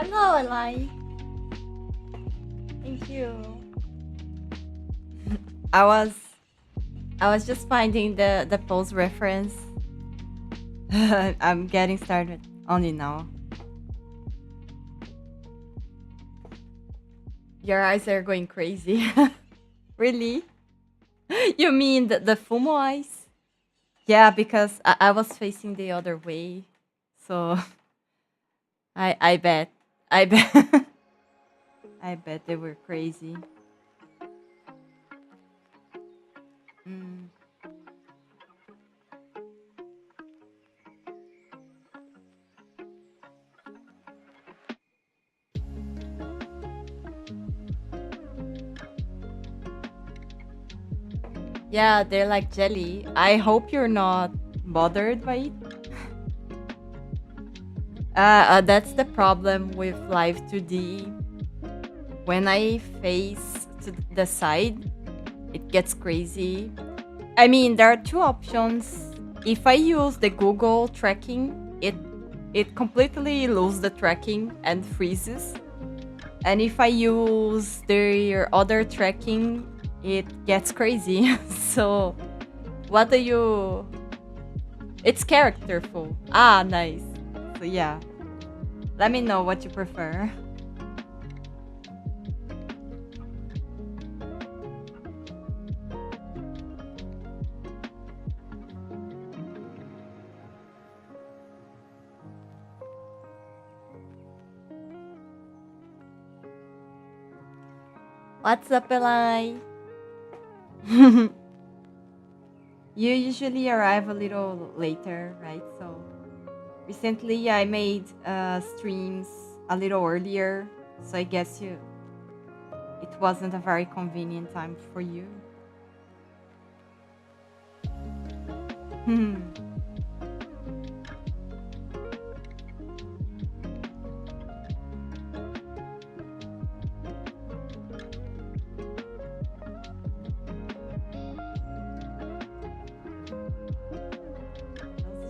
Hello, Eli. Thank you. I was I was just finding the post reference. I'm getting started only now. Your eyes are going crazy. Really? You mean the Fumo eyes? Yeah, because I was facing the other way. So I bet. I bet I bet they were crazy. Mm. Yeah, they're like jelly. I hope you're not bothered by it. That's the problem with Live 2D. When I face to the side, it gets crazy. I mean, there are two options. If I use the Google tracking, it completely loses the tracking and freezes. And if I use their other tracking, it gets crazy. So, what do you? It's characterful. Ah, nice. So yeah, let me know what you prefer. What's up, Eli? You usually arrive a little later, right? So recently I made streams a little earlier, so I guess it wasn't a very convenient time for you.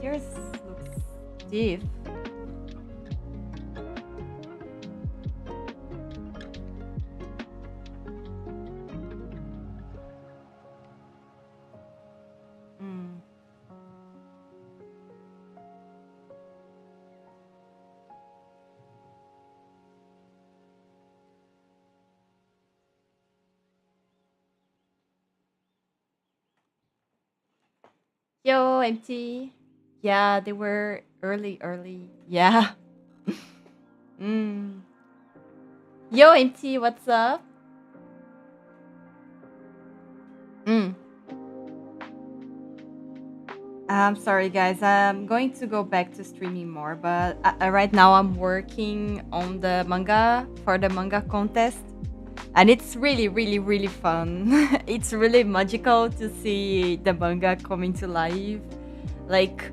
Yours looks stiff. Mm. Yo, MT. Yeah, they were early. Yeah. Mm. Yo, MT, what's up? Mm. I'm sorry, guys. I'm going to go back to streaming more, but right now I'm working on the manga for the manga contest, and it's really fun. It's really magical to see the manga coming to life, like,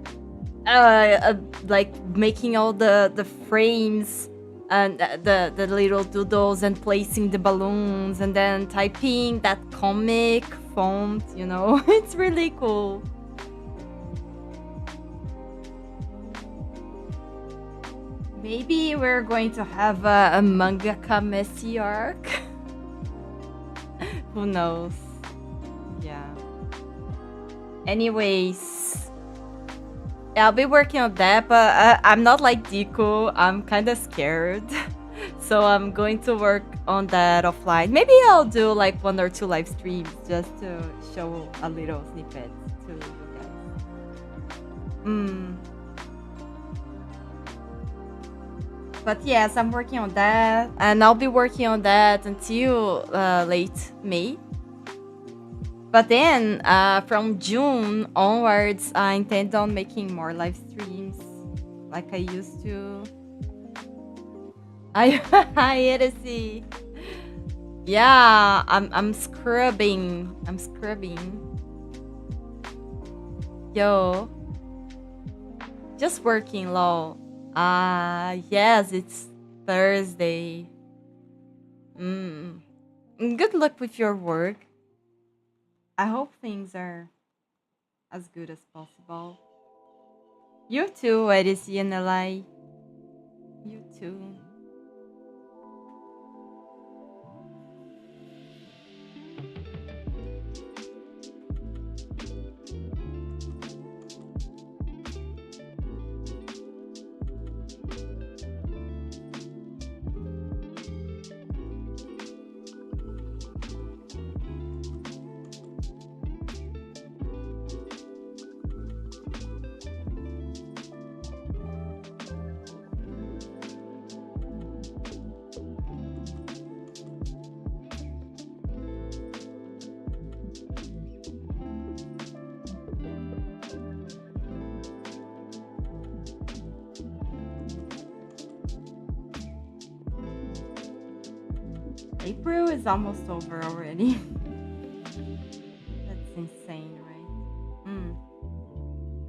like making all the frames and the little doodles and placing the balloons and then typing that comic font. It's really cool. Maybe we're going to have a mangaka Messi arc. Who knows? Yeah. Anyways, yeah, I'll be working on that, but I'm not like Deku. I'm kind of scared. So I'm going to work on that offline. Maybe I'll do like one or two live streams just to show a little snippet to you guys. Mm. But yes, I'm working on that, and I'll be working on that until late May. But then, from June onwards, I intend on making more live streams, like I used to. I I see. Yeah, I'm scrubbing. I'm scrubbing. Yo, just working, lol. Yes, it's Thursday. Mm. Good luck with your work. I hope things are as good as possible. You too, Edison and Eli. You too. April is almost over already. That's insane, right?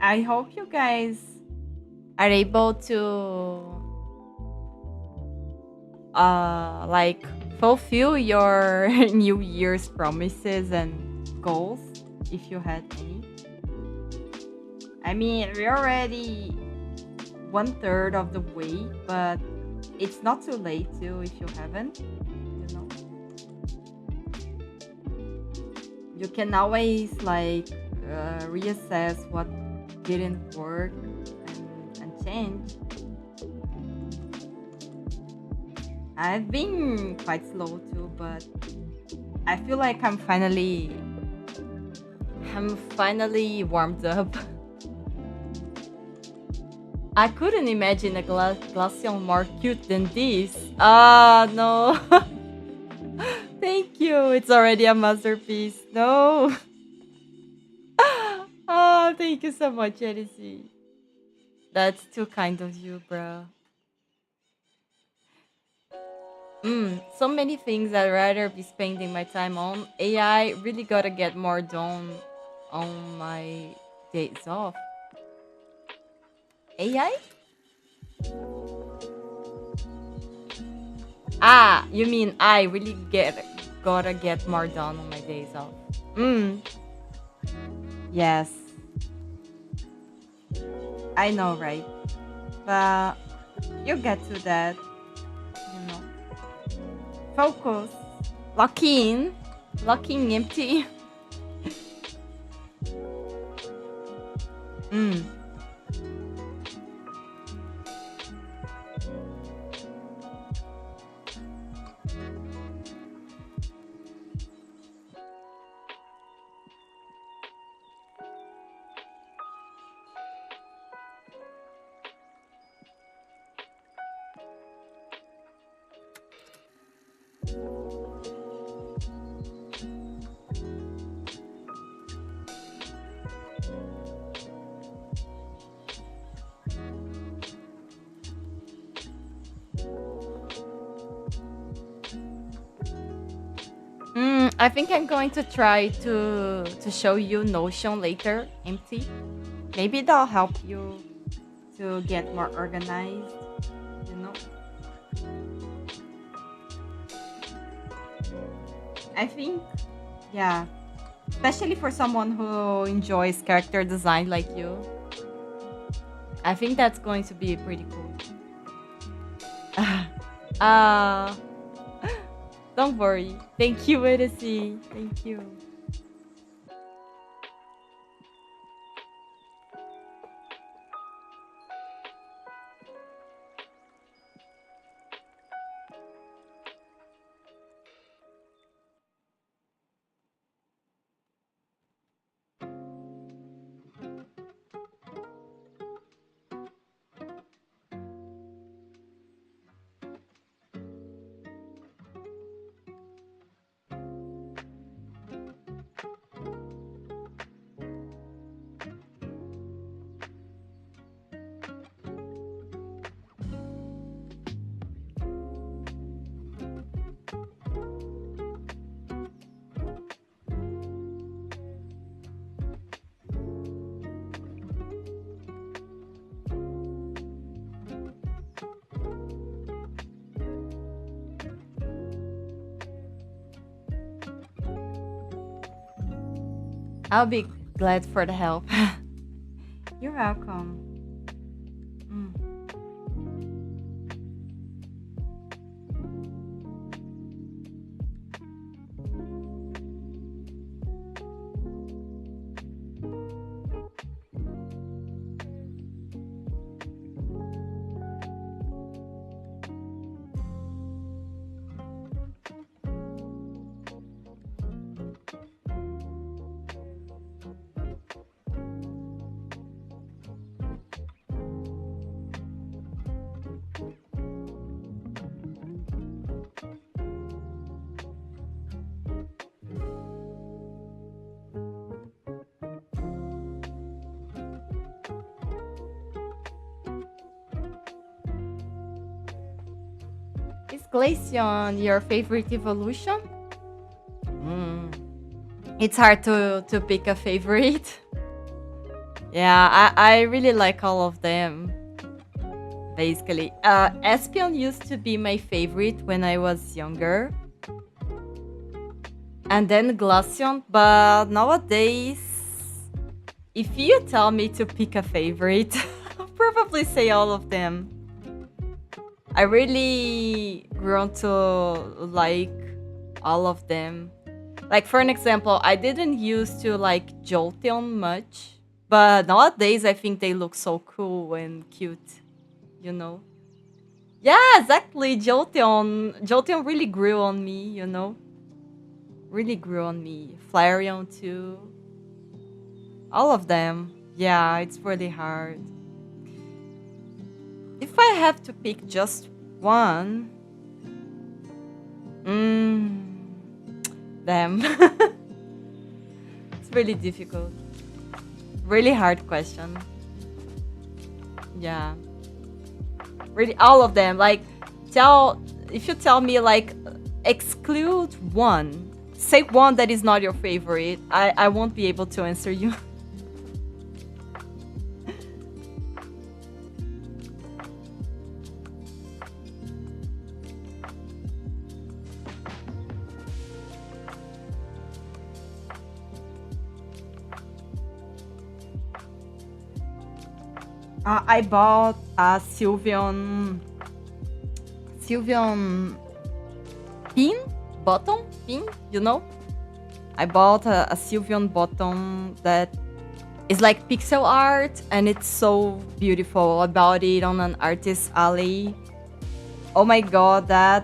I hope you guys are able to like fulfill your New Year's promises and goals if you had any. I mean, we're already one third of the way, but it's not too late too if you haven't. You know, you can always like reassess what didn't work and change. I've been quite slow too, but I feel like I'm finally warmed up. I couldn't imagine a glaceon more cute than this. Ah, no. Thank you. It's already a masterpiece. No. Oh, thank you so much, Edisi. That's too kind of you, bro. So many things I'd rather be spending my time on. AI really gotta get more done on my days off. AI? Ah, you mean I really gotta get more done on my days off. Mm, yes, I know, right? But you get to that, you know. Focus. Lock in. Locking empty. Mm. I think I'm going to try to show you Notion later, empty. Maybe that'll help you to get more organized, you know. I think, yeah, especially for someone who enjoys character design like you, I think that's going to be pretty cool. uh don't worry. Thank you, Edisi. Thank you. I'll be glad for the help. You're welcome. Mm. Glaceon your favorite evolution? Mm. It's hard to pick a favorite. Yeah, I really like all of them. Basically, Espion used to be my favorite when I was younger, and then Glaceon. But nowadays, if you tell me to pick a favorite, I'll probably say all of them. I really grown to like all of them. Like for an example, I didn't used to like Jolteon much, but nowadays I think they look so cool and cute, you know? Yeah, exactly. Jolteon really grew on me, you know? Really grew on me. Flareon too. All of them. Yeah, it's really hard. If I have to pick just one, mm, them. It's really difficult. Really hard question. Yeah. Really all of them. Like tell if you tell me like exclude one. Say one that is not your favorite. I won't be able to answer you. I bought a Sylveon pin bottom pin, you know? I bought a Sylveon bottom that is like pixel art and it's so beautiful. I bought it on an artist alley. Oh my god, that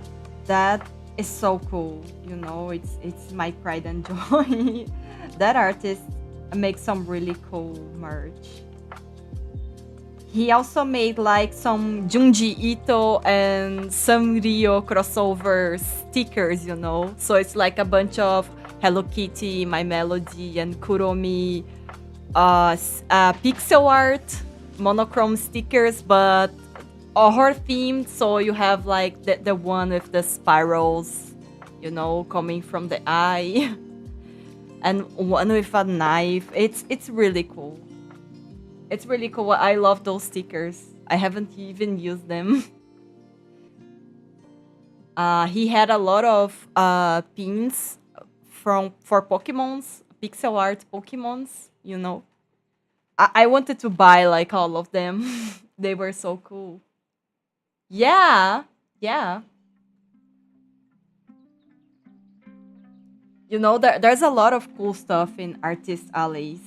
is so cool. You know, it's my pride and joy. That artist makes some really cool merch. He also made like some Junji Ito and Sanrio crossover stickers, you know? So it's like a bunch of Hello Kitty, My Melody, and Kuromi pixel art, monochrome stickers, but horror themed. So you have like the one with the spirals, you know, coming from the eye, and one with a knife. It's really cool. It's really cool. I love those stickers. I haven't even used them. He had a lot of pins for Pokemons, pixel art Pokemons. You know, I wanted to buy like all of them. They were so cool. Yeah, yeah. You know, there's a lot of cool stuff in artist alleys.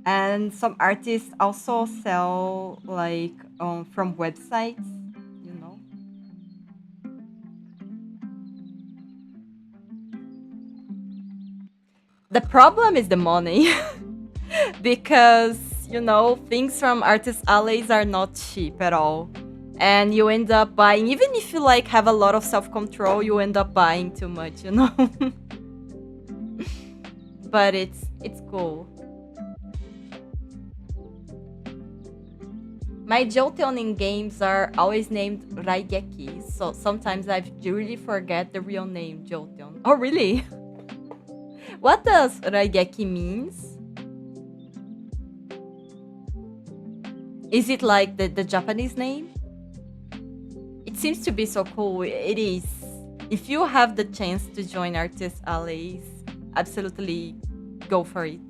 And some artists also sell like from websites, you know. The problem is the money because you know things from artist alleys are not cheap at all. And you end up buying, even if you like have a lot of self-control, you end up buying too much, you know. But it's cool. My Jolteon in games are always named Raigeki, so sometimes I really forget the real name Jolteon. Oh, really? What does Raigeki means? Is it like the Japanese name? It seems to be so cool. It is. If you have the chance to join Artist Allies, absolutely go for it.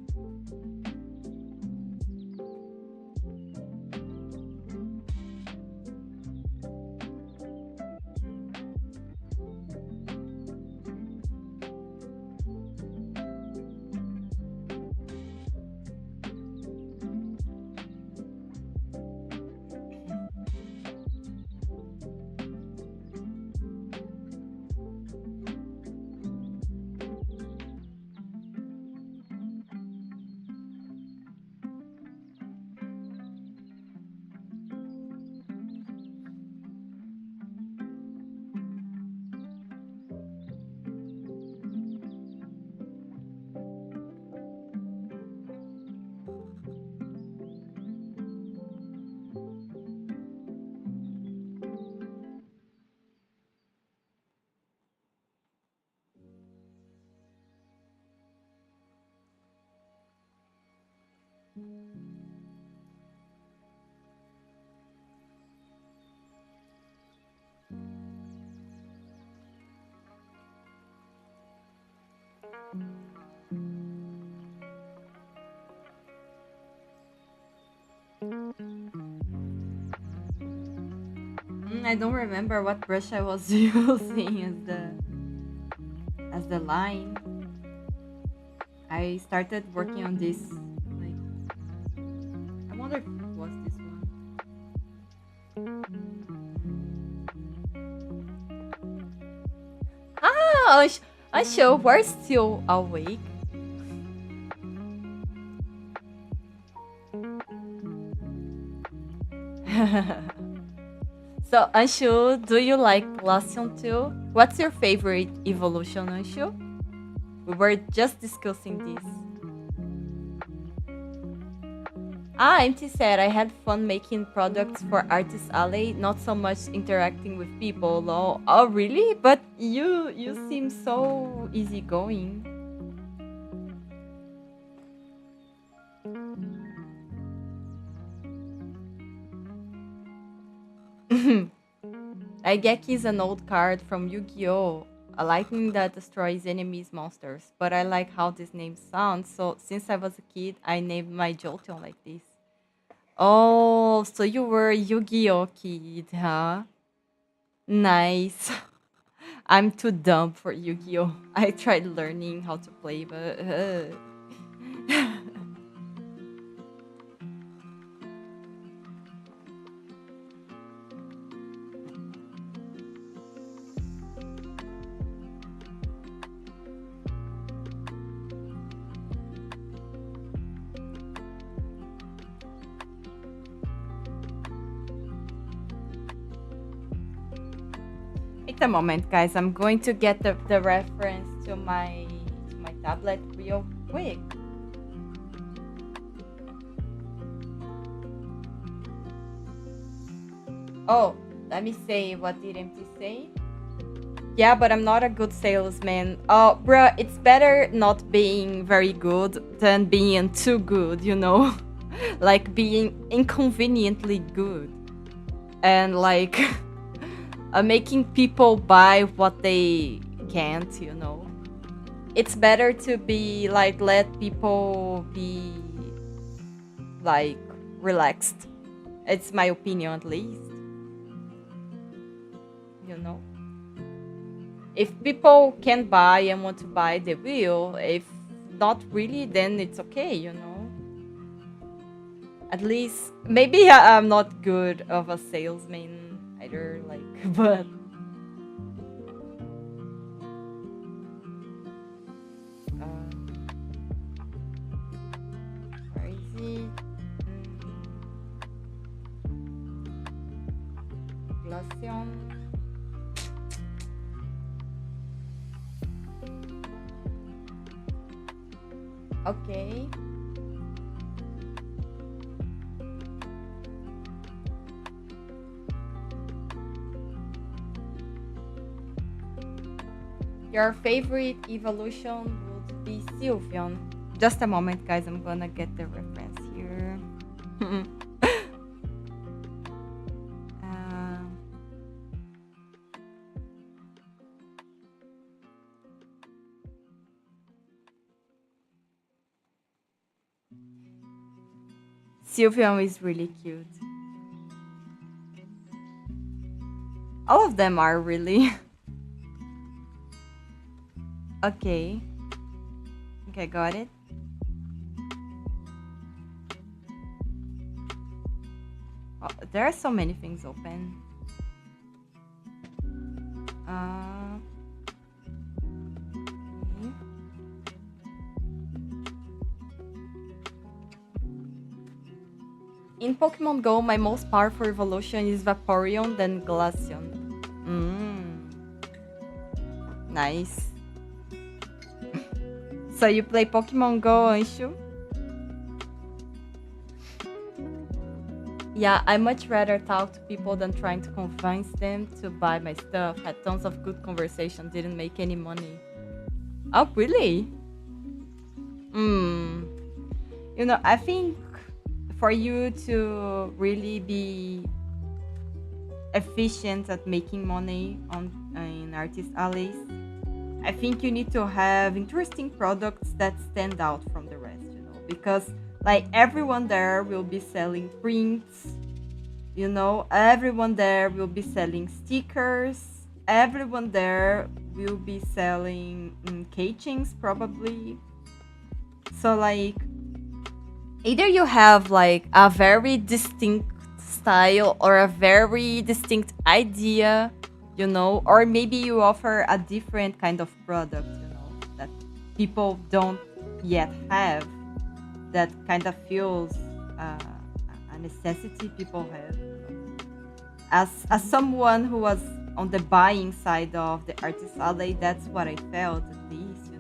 I don't remember what brush I was using as the line. I started working on this like I wonder if it was this one. Ah, Anshu, we're still awake. So, Anshu, do you like glaceon too? What's your favorite evolution, Anshu? We were just discussing this. MT said I had fun making products for Artist Alley, not so much interacting with people. Oh, really? But you seem so easygoing. Aigeki is an old card from Yu-Gi-Oh! A lightning that destroys enemies' monsters. But I like how this name sounds, so since I was a kid, I named my Jolteon like this. Oh, so you were a Yu-Gi-Oh! Kid, huh? Nice. I'm too dumb for Yu-Gi-Oh! I tried learning how to play, but... Wait a moment, guys. I'm going to get the reference to my tablet real quick. Oh, let me say, what did MT say? Yeah, but I'm not a good salesman. Oh, bruh, it's better not being very good than being too good, you know? Like being inconveniently good. And like making people buy what they can't, you know? It's better to be like, let people be like relaxed. It's my opinion, at least. You know? If people can buy and want to buy, they will. If not really, then it's okay, you know? At least, maybe I'm not good of a salesman either, like, but... where is it? Glaceon. Okay. Your favorite evolution would be Sylveon. Just a moment, guys. I'm gonna get the reference here. Sylveon is really cute. All of them are really. Okay. Okay, got it. Oh, there are so many things open. Okay. In Pokemon Go, my most powerful evolution is Vaporeon, then Glaceon. Nice. So you play Pokemon Go, Anshu? Yeah, I much rather talk to people than trying to convince them to buy my stuff. Had tons of good conversation, didn't make any money. Oh, really? You know, I think for you to really be efficient at making money on in artist alleys, I think you need to have interesting products that stand out from the rest, because like everyone there will be selling prints, everyone there will be selling stickers, everyone there will be selling keychains probably. So like either you have like a very distinct style or a very distinct idea, or maybe you offer a different kind of product, that people don't yet have, that kind of feels uh, a necessity people have. As someone who was on the buying side of the artist alley, that's what I felt, at least.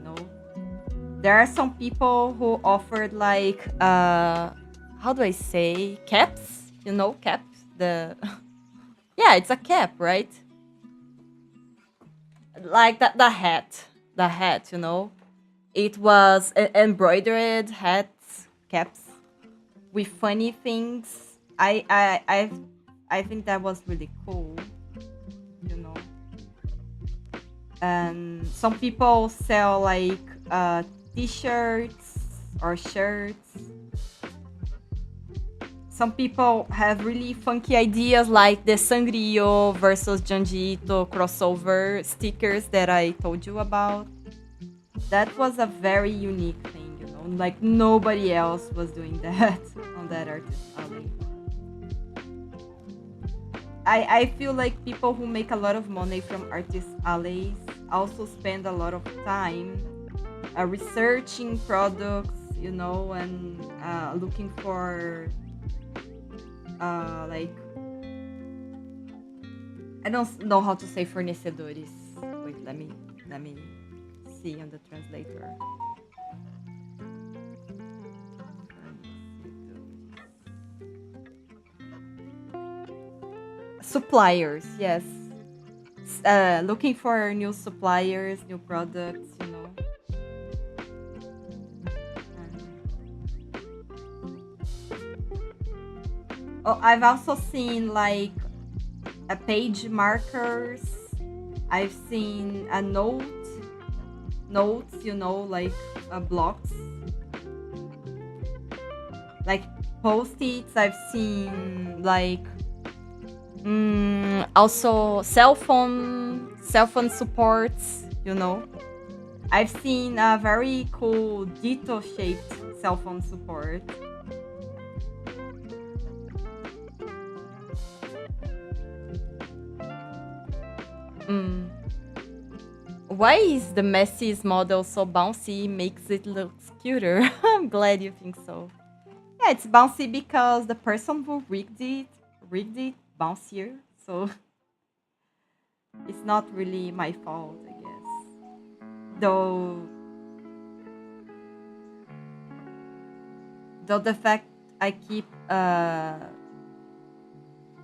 There are some people who offered like how do I say, caps, caps, the yeah, it's a cap, right? Like that, the hat, it was embroidered hats, caps with funny things. I think that was really cool, you know. And some people sell like t-shirts or shirts. Some people have really funky ideas like the Sangrio versus Janjito crossover stickers that I told you about. That was a very unique thing, like nobody else was doing that on that artist alley. I feel like people who make a lot of money from artist alleys also spend a lot of time researching products, and looking for like, I don't know how to say fornecedores. Wait, let me see on the translator. Suppliers, yes. Looking for new suppliers, new products. Oh, I've also seen like a page markers. I've seen a notes, like blocks, like post-its. I've seen like also cell phone supports. I've seen a very cool Ditto shaped cell phone support. Why is the Messi's model so bouncy? Makes it look cuter. I'm glad you think so. Yeah, it's bouncy because the person who rigged it bouncier. So it's not really my fault, I guess. Though the fact I keep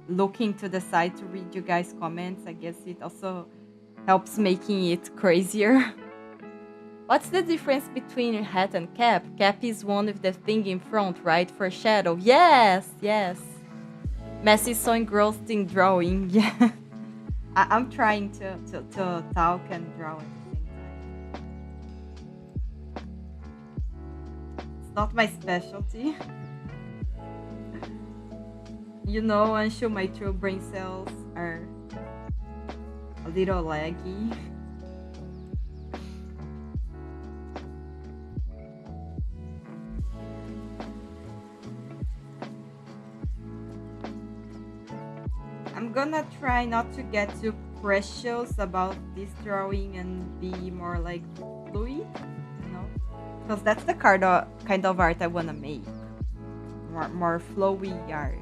looking to the side to read you guys' comments, I guess it also helps making it crazier. What's the difference between hat and cap? Cap is one with the thing in front, right? For shadow. Yes. Messi is so engrossed in drawing. Yeah. I'm trying to talk and draw at the same time. It's not my specialty. Anshu, my true brain cells are a little laggy. I'm gonna try not to get too precious about this drawing and be more like fluid, because that's the kind of art I wanna make. More flowy art,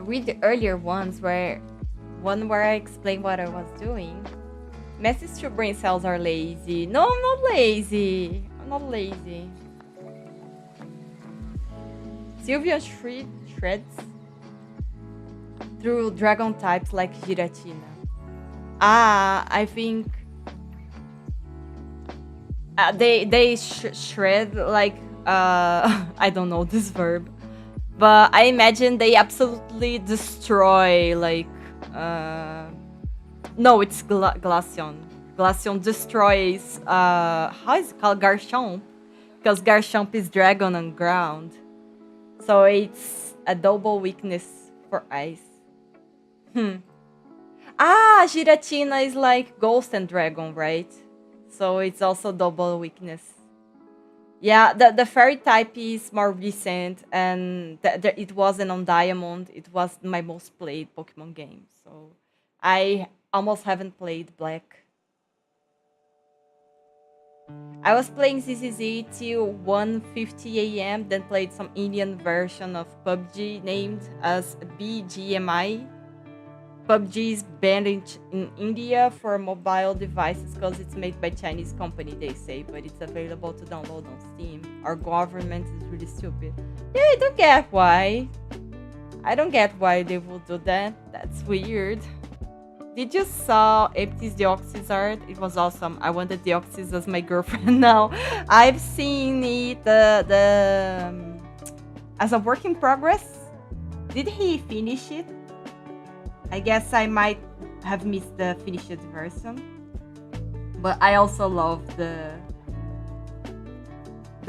Read the earlier ones where I explained what I was doing. Mess's two brain cells are lazy. No, I'm not lazy. I'm not lazy. Sylvia shreds through dragon types like Giratina. I think they shred like I don't know this verb, but I imagine they absolutely destroy like no, it's glaceon. Glaceon destroys how is it called, Garchomp, because Garchomp is dragon on ground, so it's a double weakness for ice. Giratina is like ghost and dragon, right? So it's also double weakness. Yeah, the fairy type is more recent, and it wasn't on Diamond. It was my most played Pokemon game. So I almost haven't played Black. I was playing CCZ till 1:50 a.m. Then played some Indian version of PUBG named as BGMI. PUBG is banned in India for mobile devices because it's made by Chinese company, they say, but it's available to download on Steam. Our government is really stupid. Yeah, I don't get why. I don't get why they will do that. That's weird. Did you saw Empty's Deoxys art? It was awesome. I wanted Deoxys as my girlfriend now. I've seen it as a work in progress. Did he finish it? I guess I might have missed the finished version, but I also love the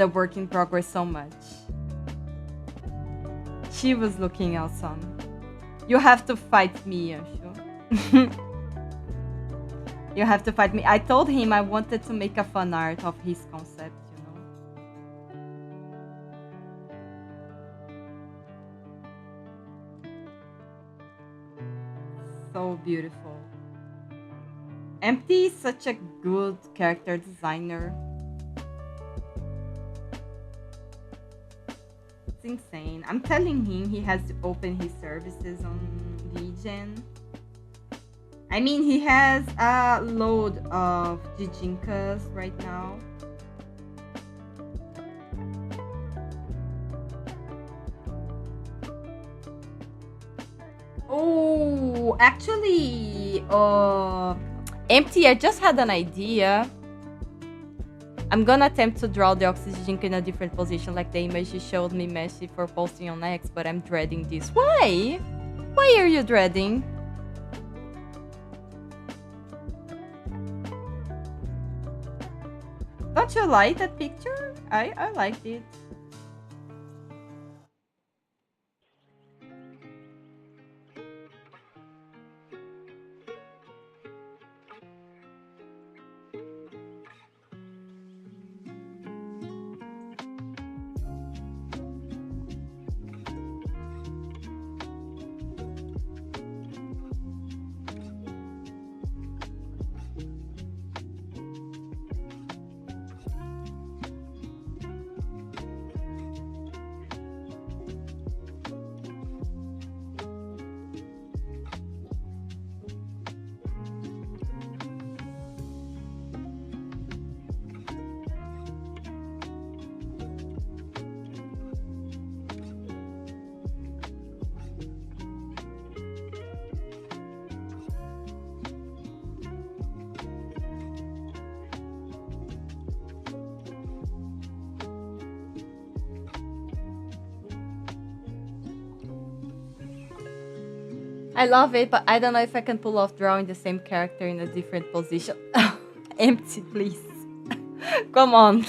work in progress so much. She was looking awesome. You have to fight me, Yashu. You have to fight me. I told him I wanted to make a fan art of his concept, you know. So beautiful. Empty is such a good character designer. It's insane. I'm telling him he has to open his services on VGen. I mean, he has a load of Jijinkas right now. Oh, actually, Empty, I just had an idea. I'm gonna attempt to draw the oxygen in a different position, like the image you showed me, Messi, for posting on X, but I'm dreading this. Why? Why are you dreading? Don't you like that picture? I liked it. I love it, but I don't know if I can pull off drawing the same character in a different position. Empty, please. Come on.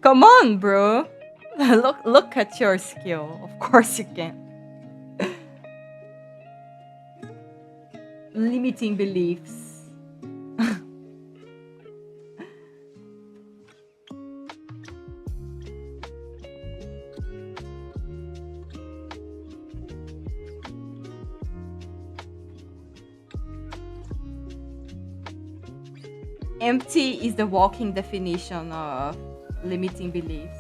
Come on, bro. Look at your skill. Of course you can. Limiting beliefs. Empty is the walking definition of limiting beliefs.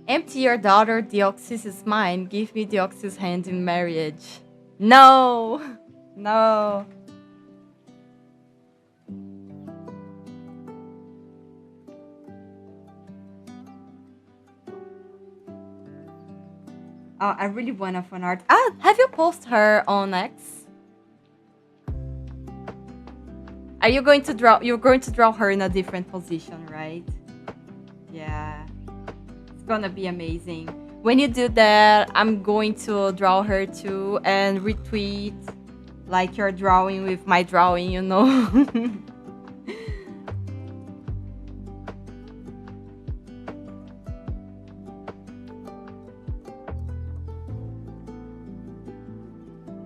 Empty your daughter, Deoxys is mine. Give me Deoxys' hand in marriage. No! No. Oh, I really want a fan art. Ah, have you posted her on X? Are you going to draw? You're going to draw her in a different position, right? Yeah, it's gonna be amazing. When you do that, I'm going to draw her too and retweet like you're drawing with my drawing, you know.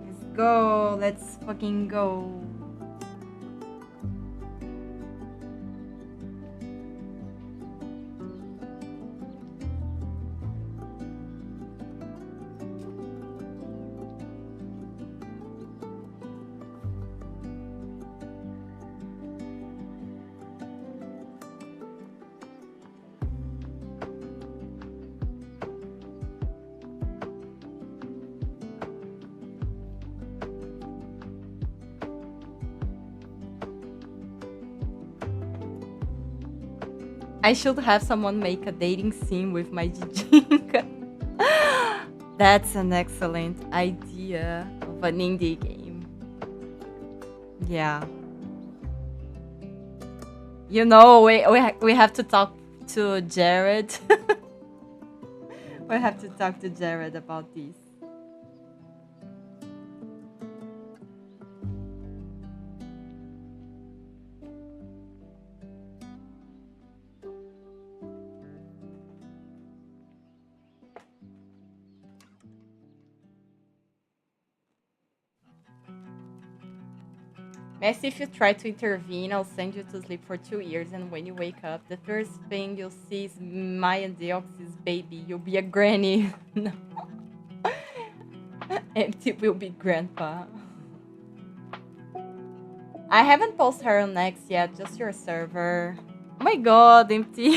Let's go. Let's fucking go. I should have someone make a dating scene with my Jijinka. That's an excellent idea of an indie game. Yeah. You know, we have to talk to Jared. We have to talk to Jared about this. Messi, if you try to intervene, I'll send you to sleep for 2 years, and when you wake up, the first thing you'll see is Maya Deoxys' baby. You'll be a granny. No. Empty will be grandpa. I haven't posted her on X yet, just your server. Oh my god, Empty.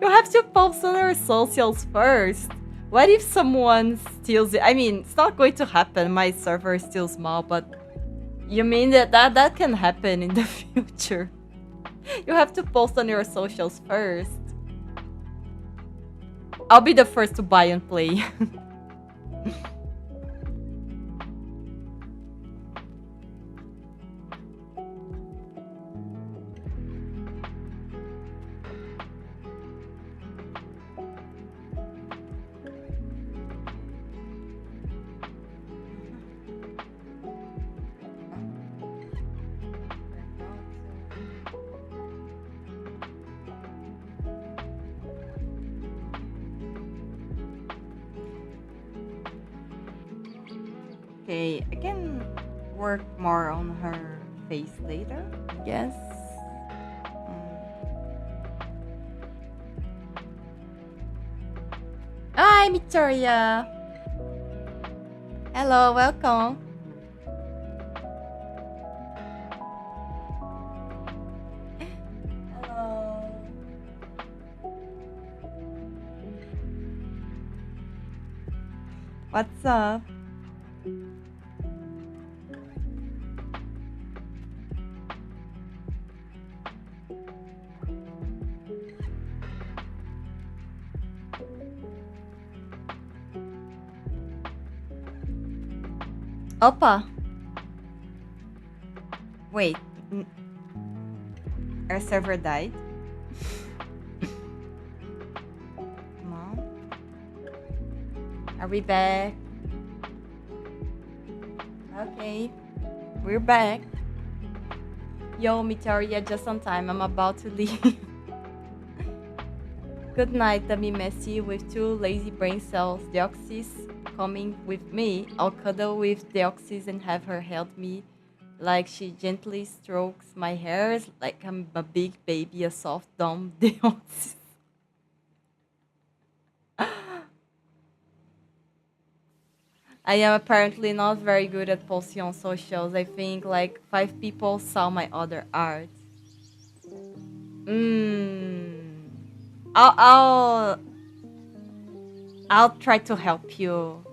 You have to post on your socials first. What if someone steals it? I mean, it's not going to happen. My server is still small, but you mean that can happen in the future? You have to post on your socials first. I'll be the first to buy and play. Okay, I can work more on her face later, I guess. Hi, Victoria. Hello, welcome. Hello. What's up? Opa. Wait. Our server died? Come on. Are we back? Okay. We're back. Yo, Mitaria, just on time. I'm about to leave. Good night, Dummy Messi with 2 lazy brain cells. Deoxys coming with me. I'll cuddle with Deoxys and have her help me like she gently strokes my hairs like I'm a big baby, a soft dumb Deoxys. I am apparently not very good at posting on socials. I think like 5 people saw my other art. I'll I'll try to help you.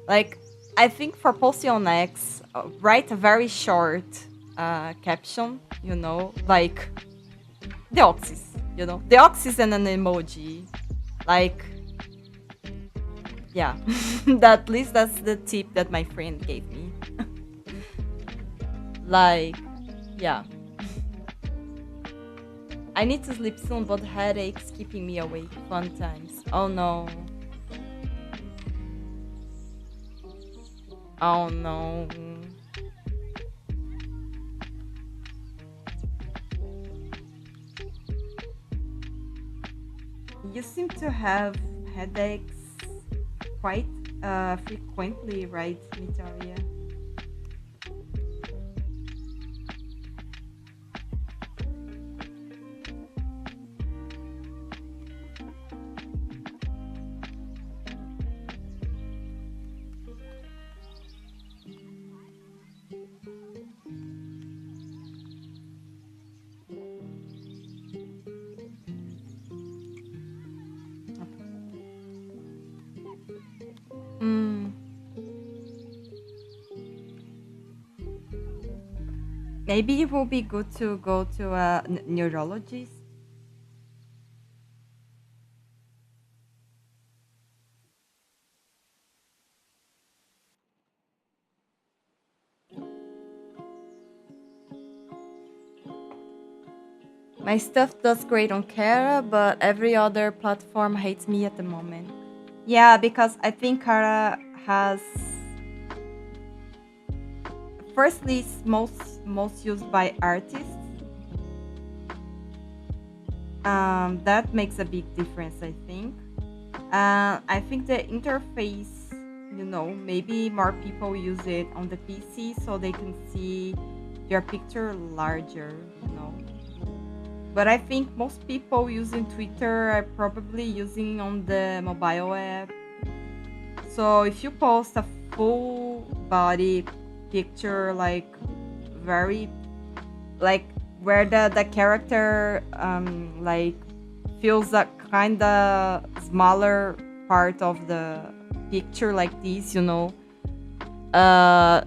Like, I think for posting on X, write a very short caption, like the oxys, the oxys and an emoji. Like, yeah, at least that's the tip that my friend gave me. Like, yeah. I need to sleep soon, but headaches keeping me awake. Fun times. Oh no. Oh no. You seem to have headaches quite frequently, right, Victoria? Mm, maybe it will be good to go to a neurologist. My stuff does great on Kara, but every other platform hates me at the moment. Yeah, because I think Kara has firstly it's most used by artists. That makes a big difference, I think. I think the interface, maybe more people use it on the PC so they can see your picture larger, you know. But I think most people using Twitter are probably using on the mobile app. So if you post a full body picture, like very, like where the character like feels a kind of smaller part of the picture like this, uh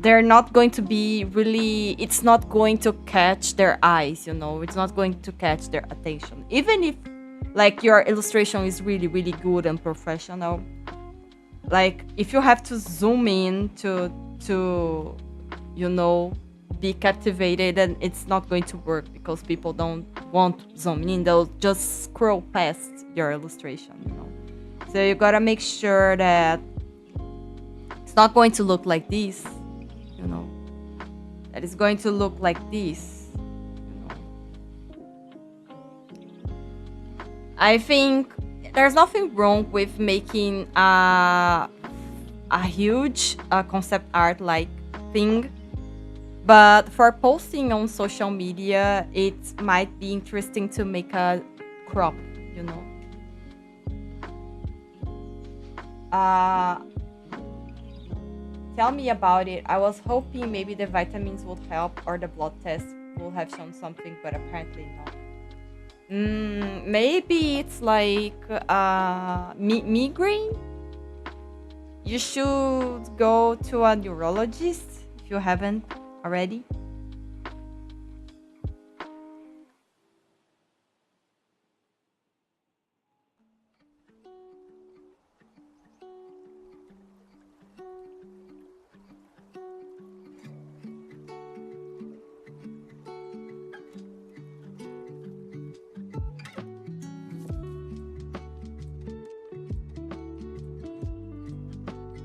they're not going to be really, it's not going to catch their eyes, it's not going to catch their attention, even if like your illustration is really really good and professional. Like if you have to zoom in to you know be captivated, and it's not going to work because people don't want to zoom in, they'll just scroll past your illustration. So you gotta make sure that it's not going to look like this, you know that it's going to look like this, you know I think there's nothing wrong with making a huge concept art like thing. But for posting on social media, it might be interesting to make a crop, you know. Uh, Tell me about it. I was hoping maybe the vitamins would help or the blood test will have shown something, but apparently not. Maybe it's like migraine. You should go to a neurologist if you haven't already.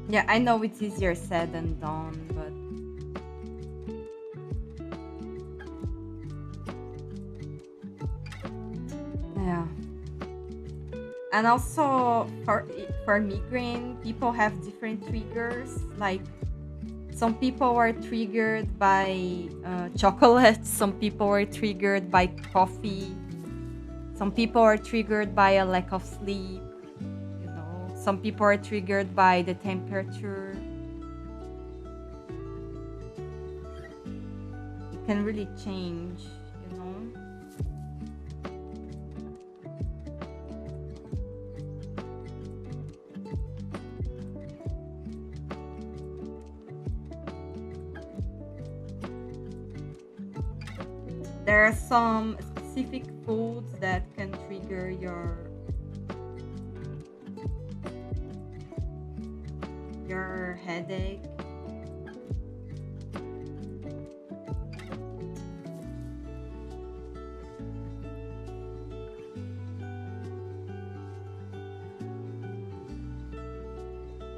Yeah, I know it's easier said than done, but yeah. And also for migraine, people have different triggers. Like some people are triggered by chocolate, some people are triggered by coffee, some people are triggered by a lack of sleep. Some people are triggered by the temperature. It can really change, you know. there are some specific foods that can trigger your headache.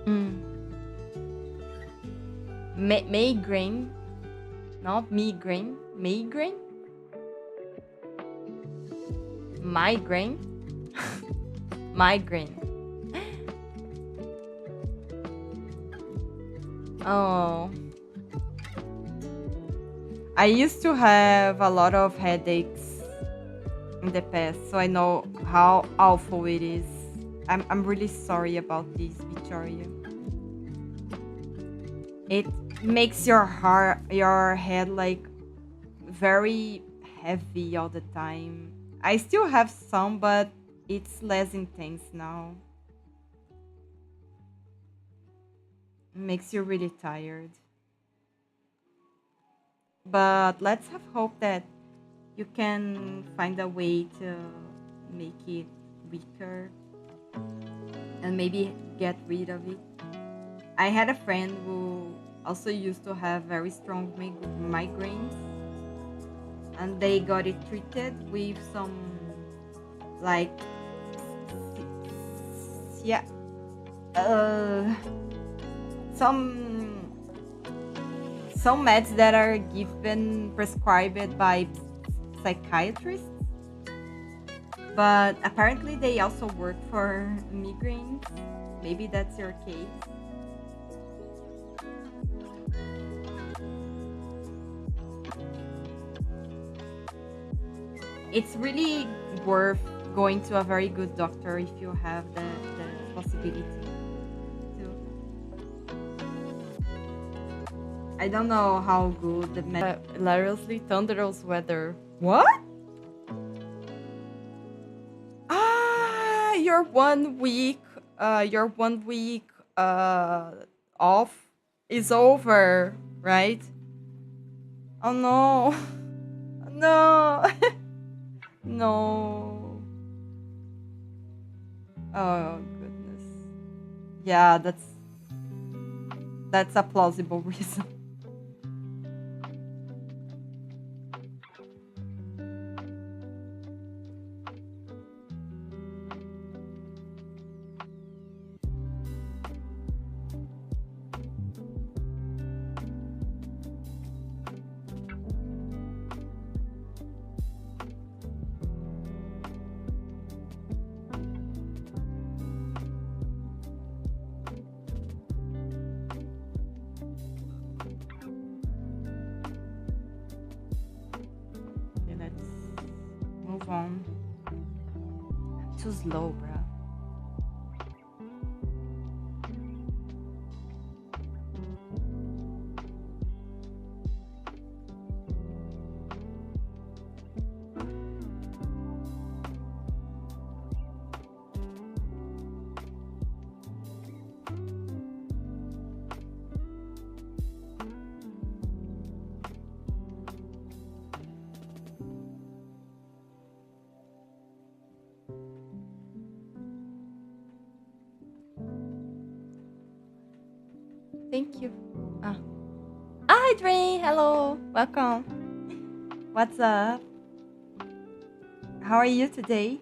Mm. Migraine, not migraine. Migraine, migraine, migraine. Oh, I used to have a lot of headaches in the past, so I know how awful it is. I'm really sorry about this, Victoria. It makes your head like very heavy all the time. I still have some, but it's less intense now. It makes you really tired. But let's have hope that you can find a way to make it weaker and maybe get rid of it. I had a friend who also used to have very strong migraines, and they got it treated with some like yeah some meds that are given prescribed by psychiatrists, but apparently they also work for migraines. Maybe that's your case. It's really worth going to a very good doctor if you have the possibility to. I don't know how good the hilariously thunderous weather. What? Ah, your 1 week off is over, right? Oh no. No. No. Oh goodness. Yeah, that's a plausible reason. Okay, let's move on. I'm too slow, bruh. Thank you. Ah. Hi, Dre. Hello. Welcome. What's up? How are you today?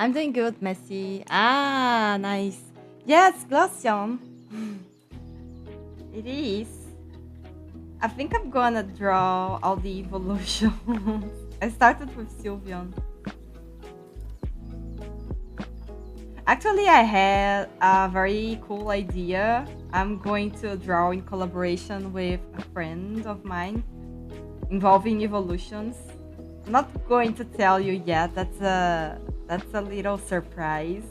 I'm doing good, Messi. Ah, nice. Yes, glaceon. It is. I think I'm gonna draw all the evolutions. I started with Sylveon. Actually, I had a very cool idea. I'm going to draw in collaboration with a friend of mine involving evolutions. I'm not going to tell you yet. That's a little surprise.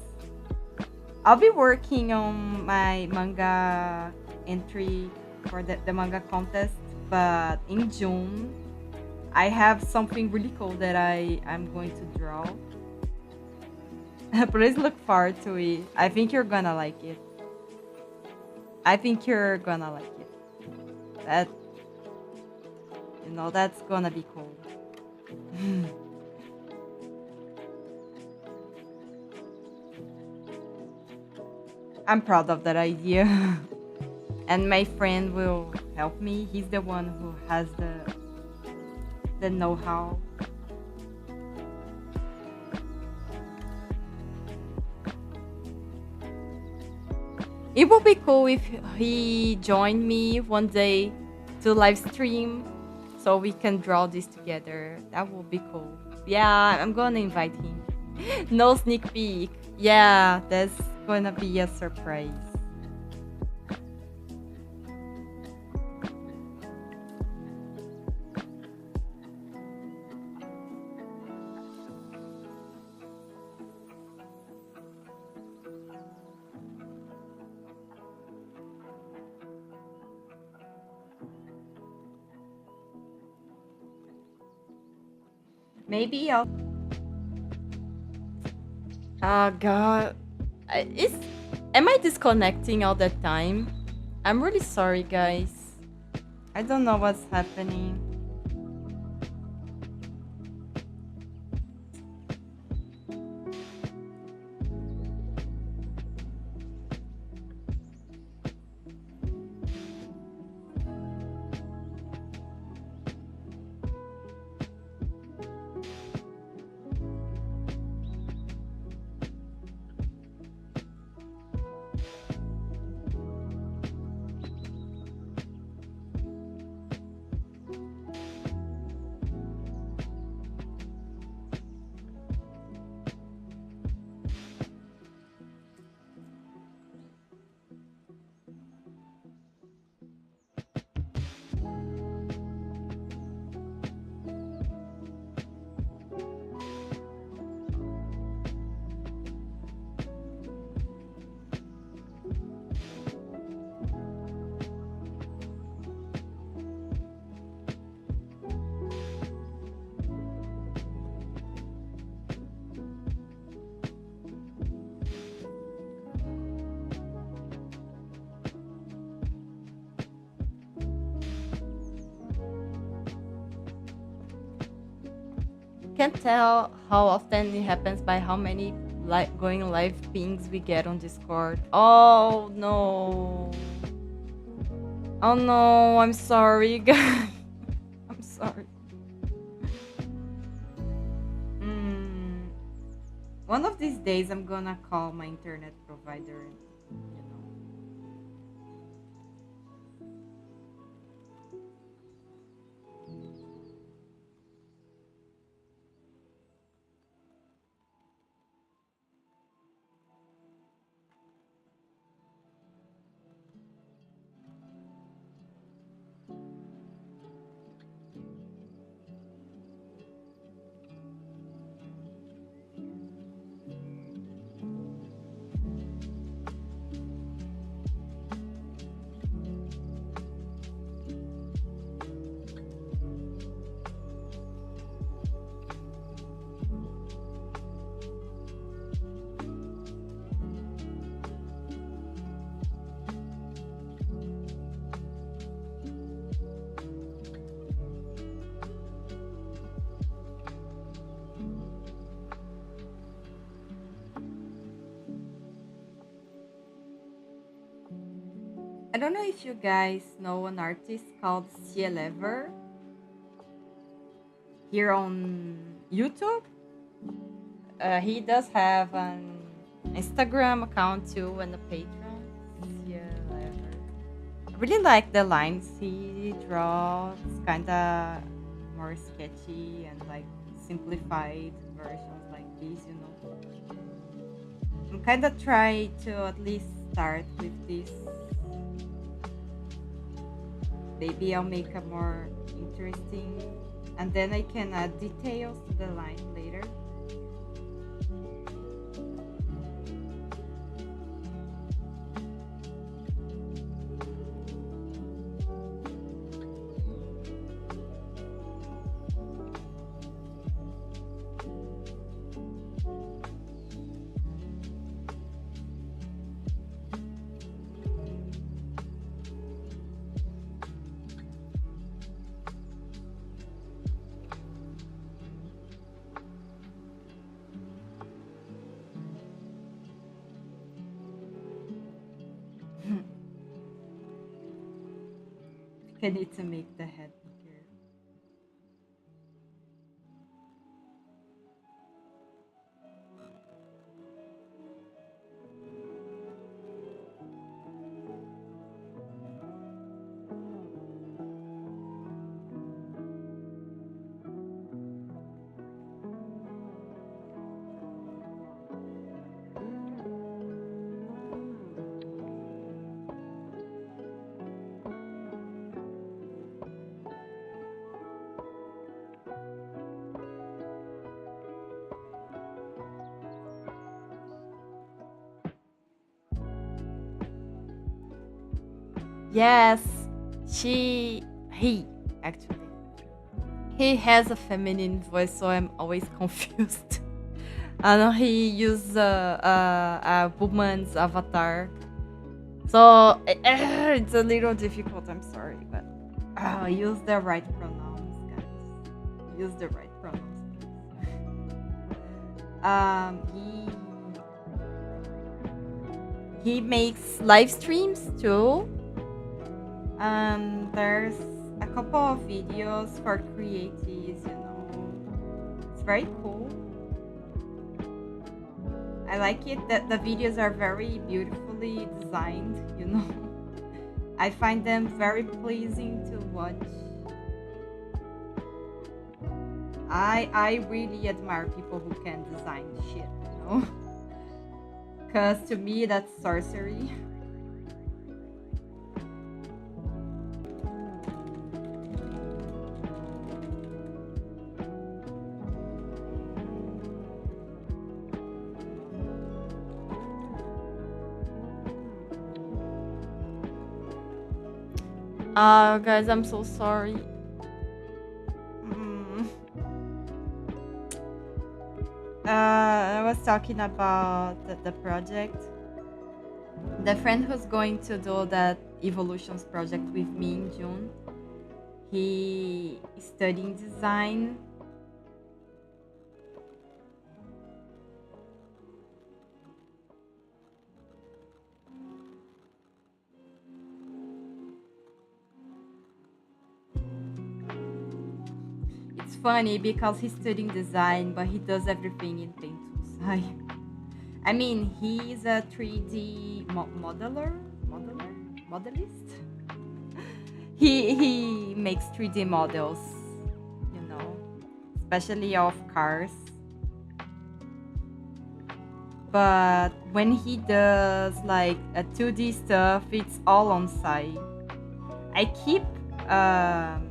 I'll be working on my manga entry for the manga contest, but in June I have something really cool that I'm going to draw. Please look forward to it. I think you're gonna like it. I think you're gonna like it. That that's gonna be cool. I'm proud of that idea. And my friend will help me. He's the one who has the know-how. It would be cool if he joined me one day to live stream so we can draw this together. That would be cool. Yeah, I'm gonna invite him. No sneak peek. Yeah, that's gonna be a surprise. Maybe I'll. Oh God, is am I disconnecting all the time? I'm really sorry, guys. I don't know what's happening. Can't tell how often it happens by how many going live pings we get on Discord. Oh no. Oh no, I'm sorry, guys. I'm sorry. Mm, one of these days, I'm gonna call my internet provider. You know. I don't know if you guys know an artist called Cielever here on YouTube. He does have an Instagram account too and a Patreon. Yeah, I really like the lines he draws. Kind of more sketchy and like simplified versions like these. I'm kind of try to at least start with this. Maybe I'll make a more interesting, and then I can add details to the line later. I need to make the head bigger. Yes, he actually. He has a feminine voice, so I'm always confused. I know he used a woman's avatar, so it's a little difficult. I'm sorry, but use the right pronouns, guys. Use the right pronouns. He makes live streams too. There's a couple of videos for creatives. It's very cool. I like it that the videos are very beautifully designed. I find them very pleasing to watch. I really admire people who can design shit. Because to me that's sorcery. Guys, I'm so sorry. Mm. I was talking about the project. The friend who's going to do that evolutions project with me in June, he is studying design. It's funny because he's studying design, but he does everything in Paint tools. I mean, he's a 3D modelist. He makes 3D models, you know, especially of cars. But when he does like a 2D stuff, it's all on site. I keep um,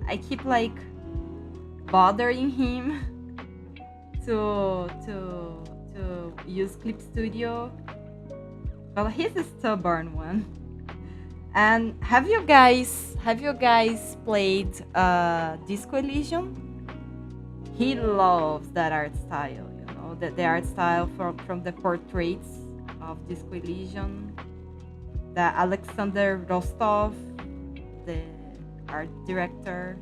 I keep like bothering him to use Clip Studio. Well, he's a stubborn one. And have you guys played Disco Elysium? He loves that art style, the art style from the portraits of Disco Elysium. The Alexander Rostov, the art director,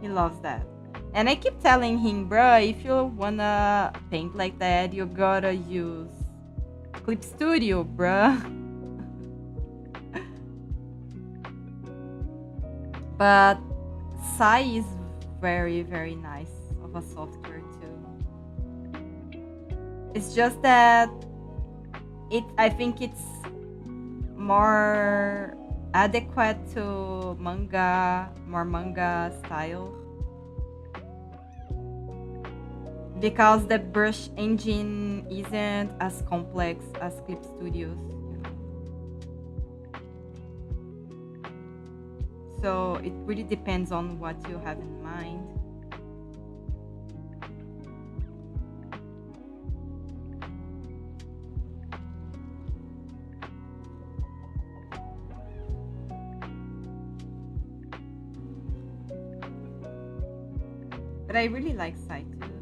he loves that. And I keep telling him, bro, if you wanna paint like that, you gotta use Clip Studio, bruh. But Sai is very, very nice. a software too. It's just that I think it's more adequate to more manga style, because the brush engine isn't as complex as Clip Studios, you know. So it really depends on what you have in mind. But I really like Sai too.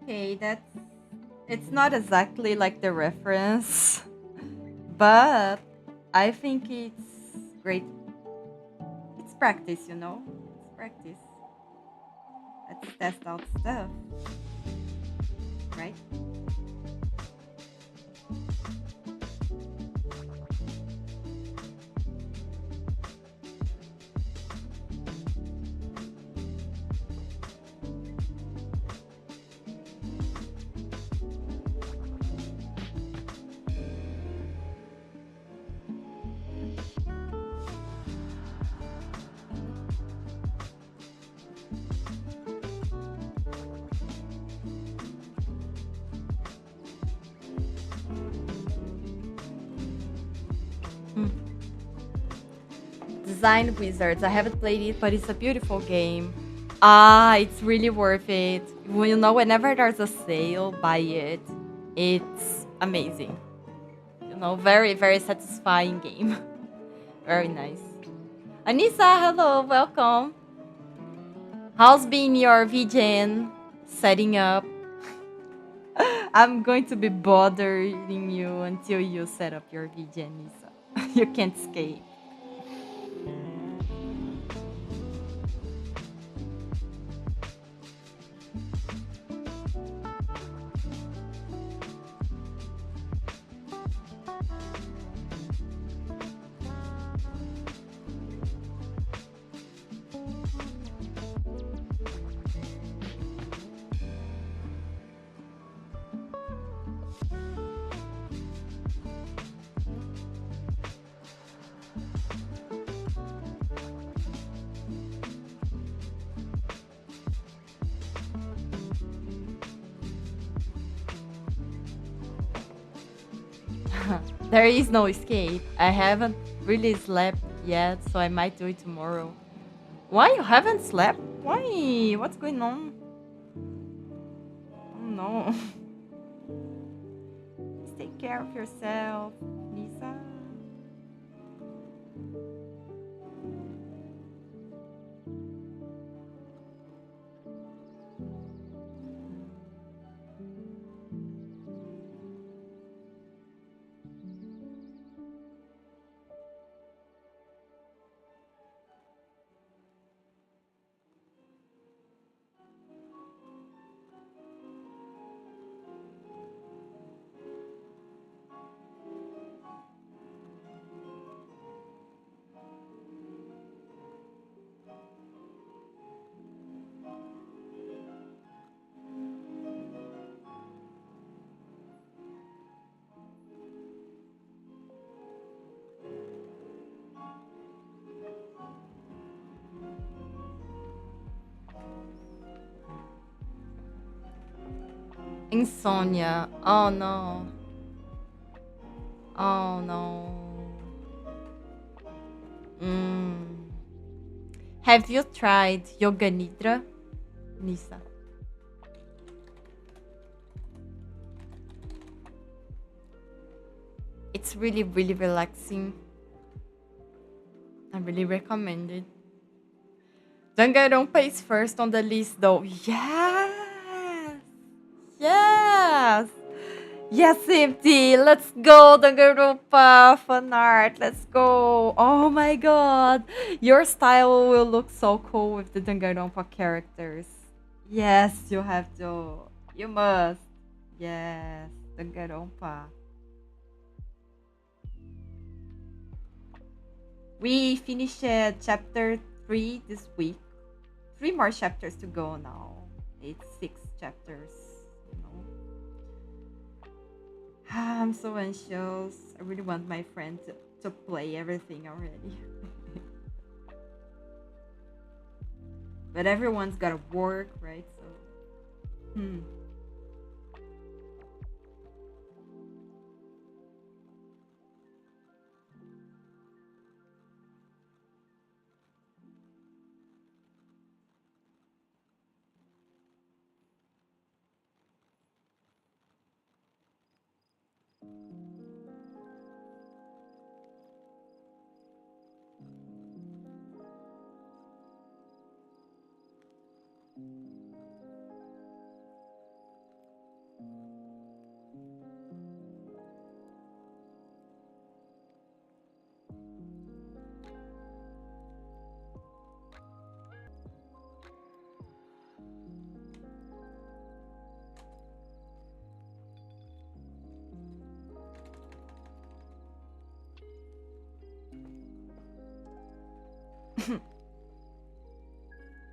Okay, it's not exactly like the reference, but I think it's great. It's practice, you know? It's practice. Let's test out stuff, right? Hmm. Design Wizards. I haven't played it, but it's a beautiful game. Ah, it's really worth it. Well, you know, whenever there's a sale, buy it. It's amazing. You know, very, very satisfying game. Very nice. Anissa, hello, welcome. How's been your VGen setting up? I'm going to be bothering you until you set up your VGen, Nisa. You can't escape. There is no escape. I haven't really slept yet, so I might do it tomorrow. Why you haven't slept? Why? What's going on? Oh no. Just take care of yourself, Lisa. Insomnia. Oh no. Oh no. Mm. Have you tried Yoga Nidra, Nisa? It's really, really relaxing. I really recommend it. Danganronpa is first on the list though. Yes! Yes! Yes, empty. Let's go, Danganronpa fan art. Let's go. Oh my god. Your style will look so cool with the Danganronpa characters. Yes, you have to. You must. Yes, Danganronpa. We finished chapter 3 this week. 3 more chapters to go now. It's 6 chapters, you know. I'm so anxious. I really want my friend to play everything already. But everyone's gotta work, right? So, hmm.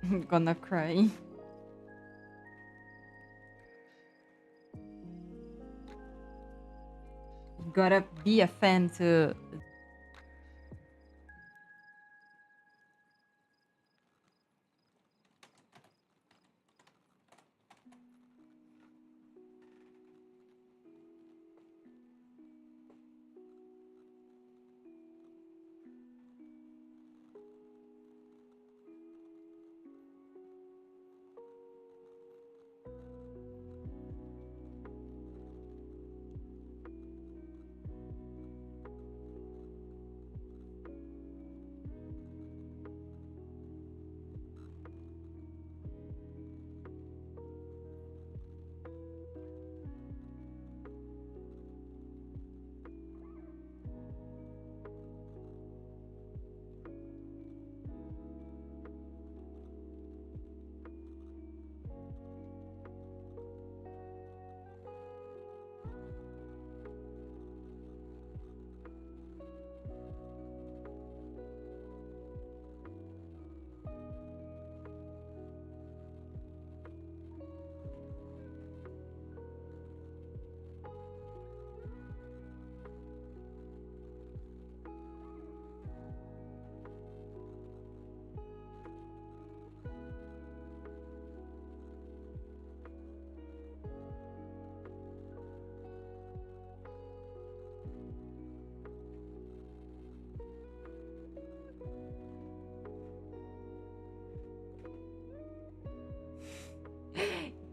I'm gonna cry. Gotta be a fan to.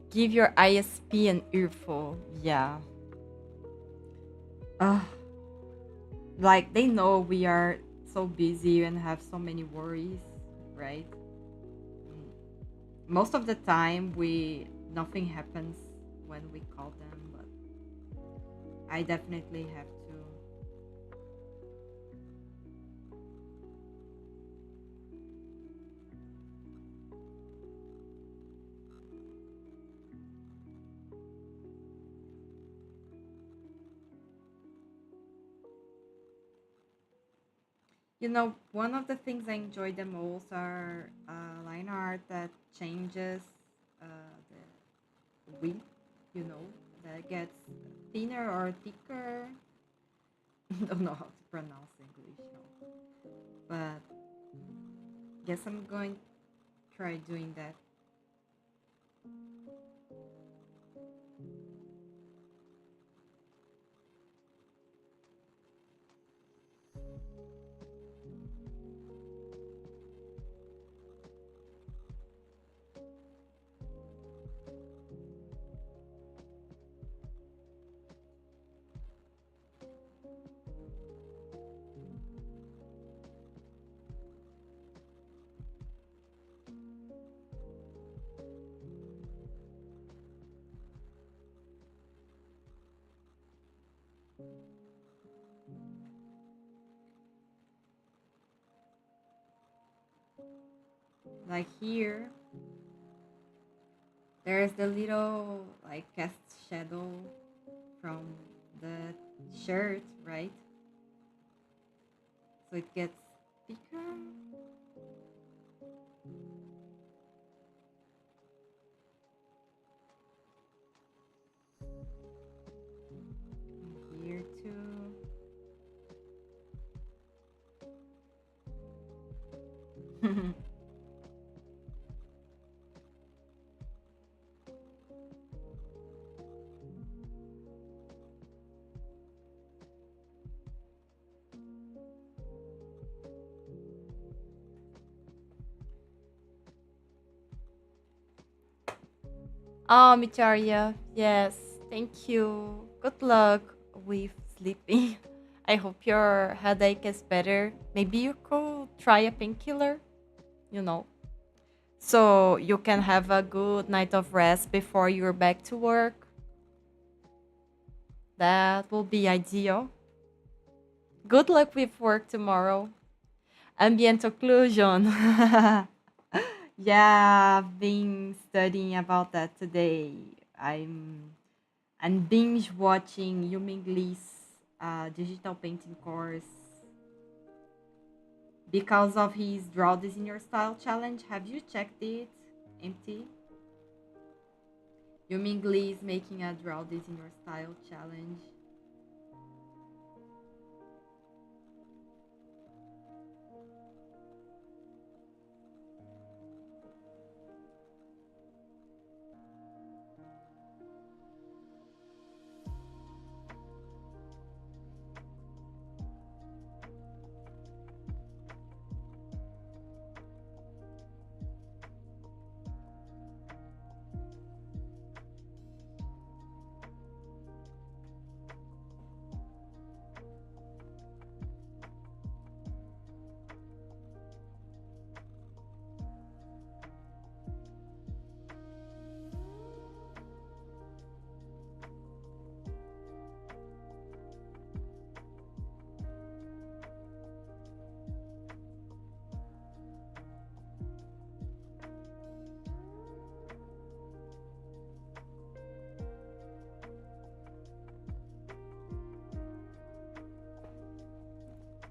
Give your ISP an earful. Yeah. Ugh. Like, they know we are so busy and have so many worries, right? Mm. Most of the time, nothing happens when we call them, but I definitely have to. You know, one of the things I enjoy the most are line art that changes the width, you know, that gets thinner or thicker. Don't know how to pronounce English, no. But guess I'm going to try doing that. Like here, there's the little like cast shadow from the shirt, right? So it gets thicker. Here too. Oh, Micharia, yes, thank you. Good luck with sleeping. I hope your headache is better. Maybe you could try a painkiller, you know, so you can have a good night of rest before you're back to work. That will be ideal. Good luck with work tomorrow. Ambient occlusion. Yeah, I've been studying about that today. I'm binge watching Yumi Lee's digital painting course because of his Draw This in Your Style challenge. Have you checked it, Empty? Yumi Lee is making a Draw This in Your Style challenge.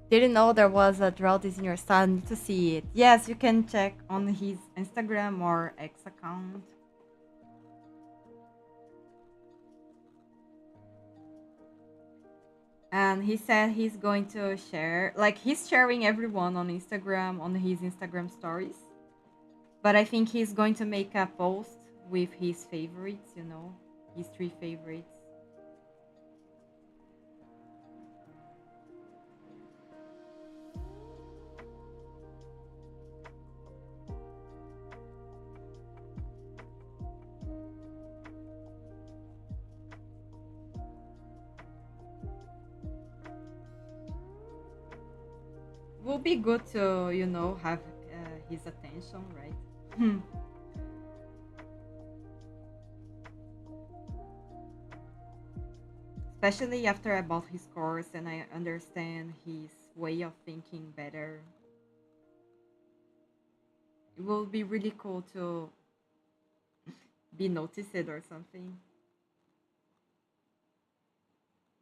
Didn't know there was a Draw This in Your Style. Need to see it. Yes, you can check on his Instagram or X account. And he said he's going to share, like he's sharing everyone on Instagram on his Instagram stories. But I think he's going to make a post with his favorites, you know, his three favorites. Will be good to, you know, have his attention, right? Especially after I bought his course and I understand his way of thinking better. It will be really cool to be noticed or something.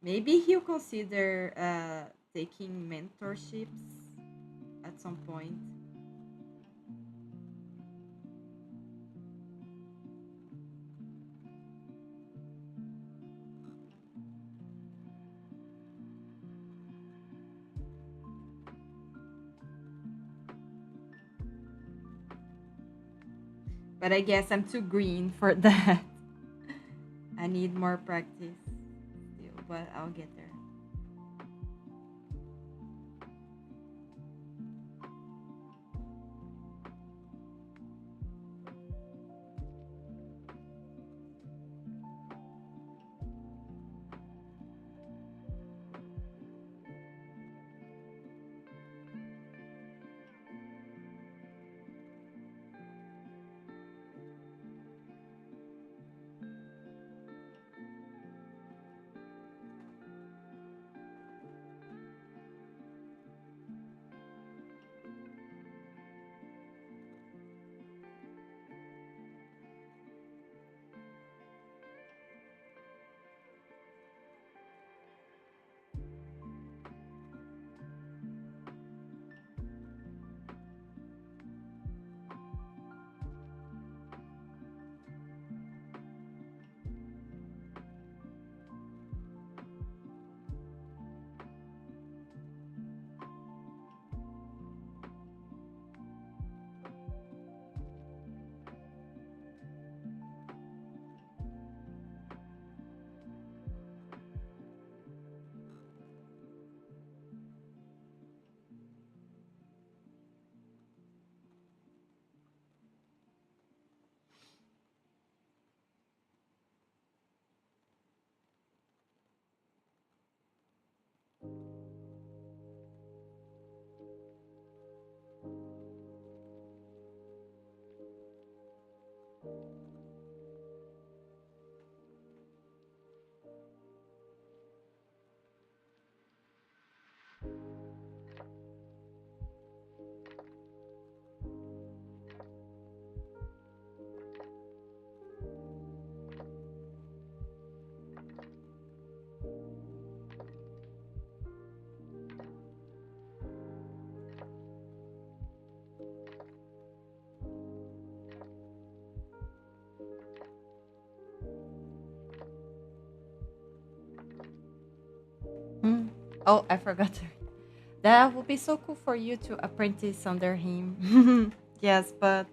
Maybe he'll consider taking mentorships at some point. But I guess I'm too green for that. I need more practice still, but I'll get there. Oh, I forgot to. That would be so cool for you to apprentice under him. Yes, but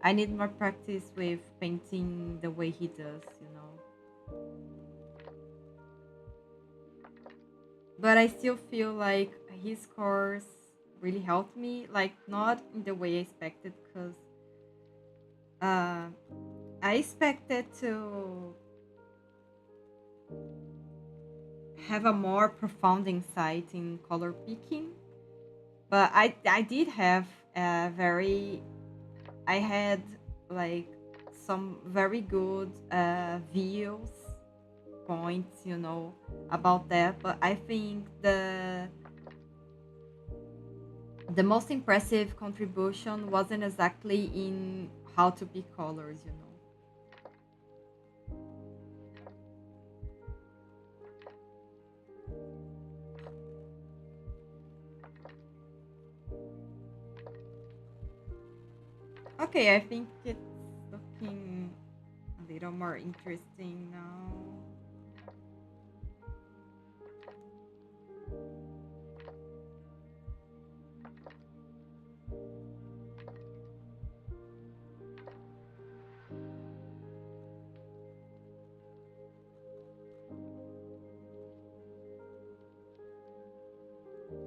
I need more practice with painting the way he does, you know. But I still feel like his course really helped me, like not in the way I expected, because uh, I expected to have a more profound insight in color picking, but I did have a very I had like some very good views points, you know, about that. But I think the most impressive contribution wasn't exactly in how to pick colors, you know. Okay, I think it's looking a little more interesting now.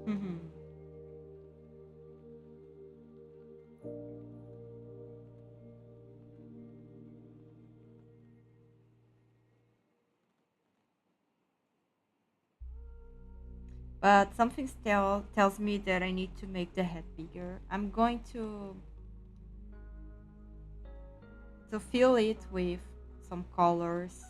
Mhm. But something still tells me that I need to make the head bigger. I'm going to fill it with some colors.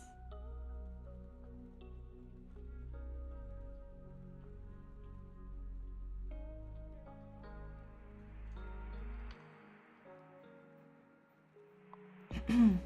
I'm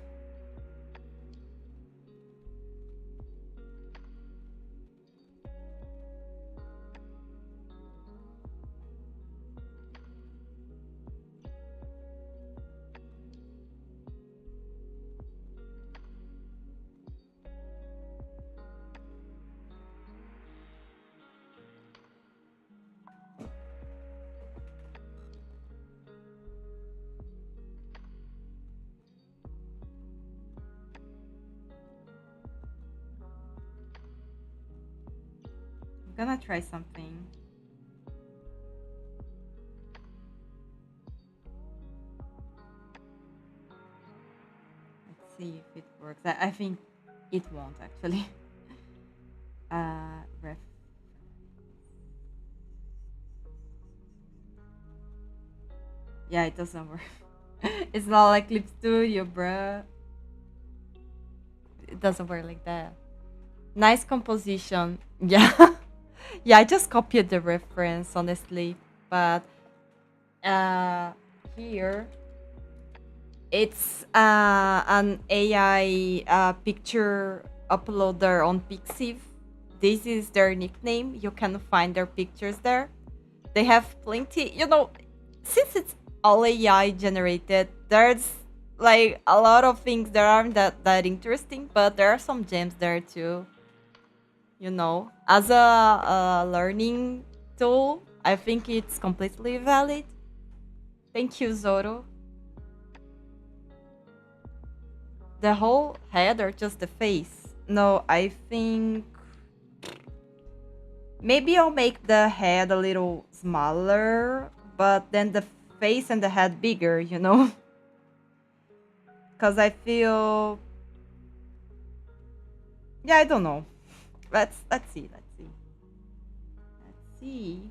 gonna try something. Let's see if it works. I think it won't actually. Ref. Yeah, it doesn't work. It's not like Clip Studio, bruh. It doesn't work like that. Nice composition. Yeah. Yeah, I just copied the reference, honestly. But uh, here it's an AI picture uploader on Pixiv. This is their nickname. You can find their pictures there. They have plenty, you know, since it's all AI generated, there's like a lot of things that aren't that interesting, but there are some gems there too. You know, as a learning tool, I think it's completely valid. Thank you, Zoro. The whole head or just the face? No, I think maybe I'll make the head a little smaller, but then the face and the head bigger, you know? Because I feel. Yeah, I don't know. Let's see. Let's see. Let's see.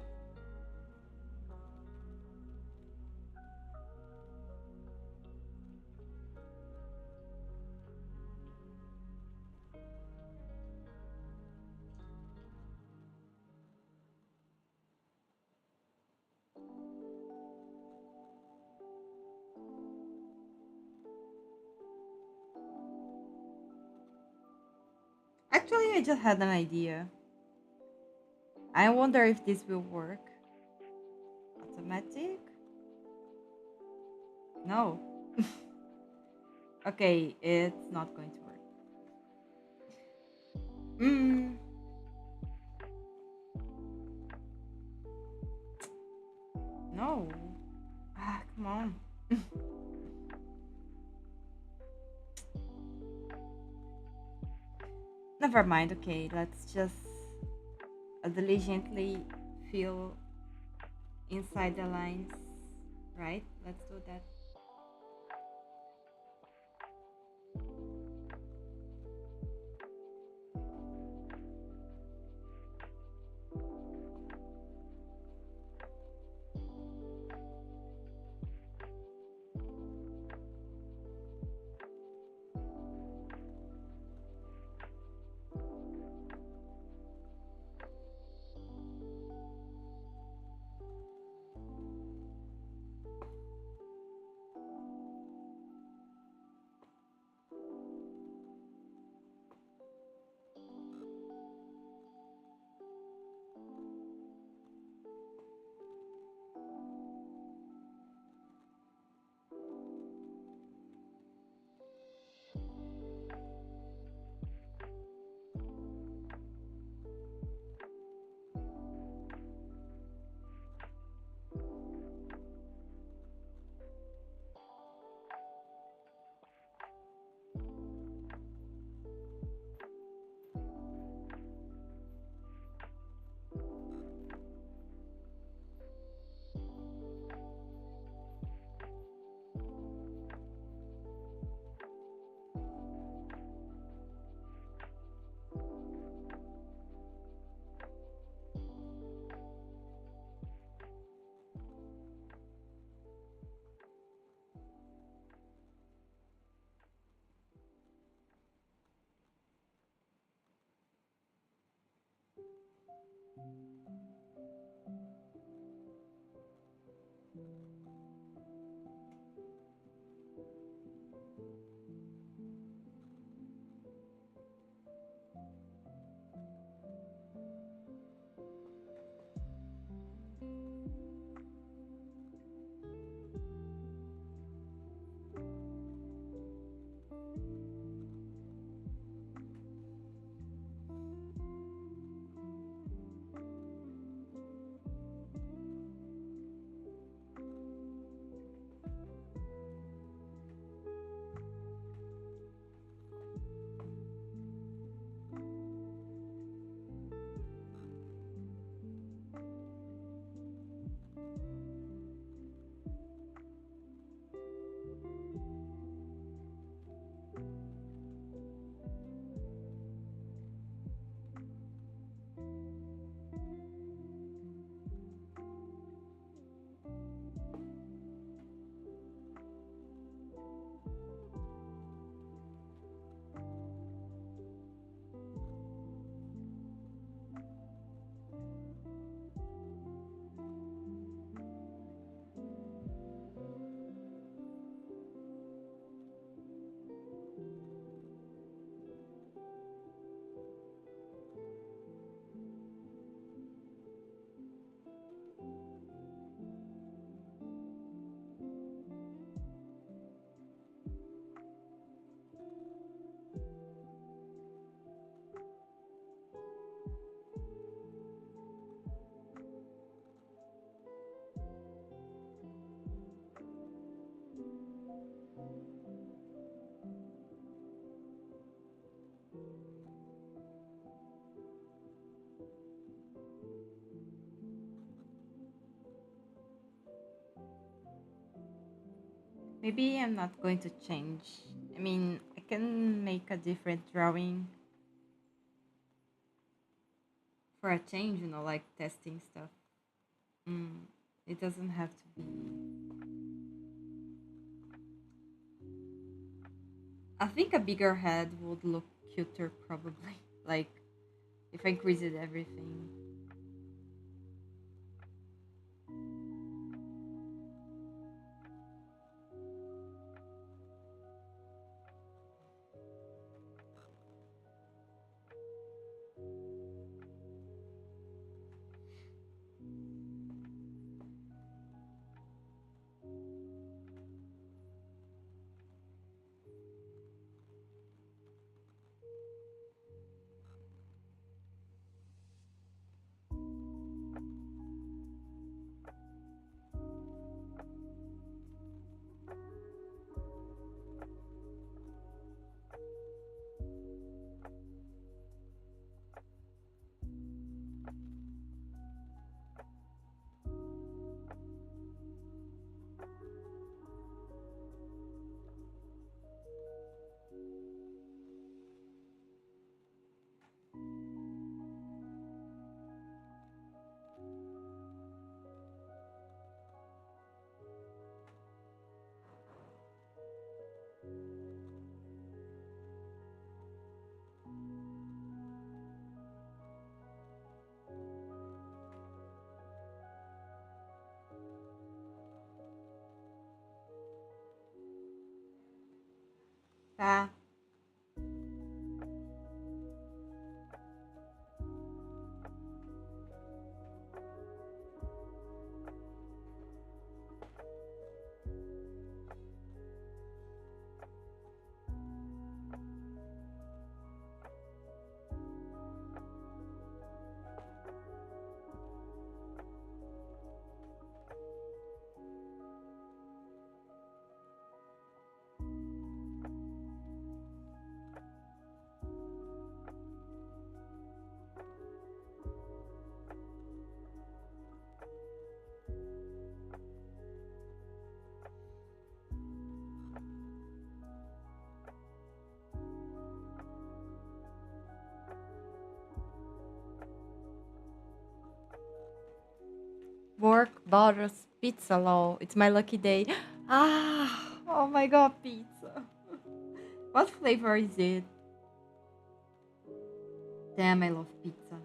Actually, I just had an idea. I wonder if this will work. Automatic? No. Okay, it's not going to work. Mm, No. Ah, come on. Never mind. Okay, let's just diligently fill inside the lines, right? Let's do that. Maybe I'm not going to change. I mean, I can make a different drawing for a change, like testing stuff. Mm, it doesn't have to be. I think a bigger head would look cuter, probably. Like, if I increased everything. Tá. Work Bottles Pizza Law. It's my lucky day. Ah, oh my god, pizza. What flavor is it? Damn, I love pizza.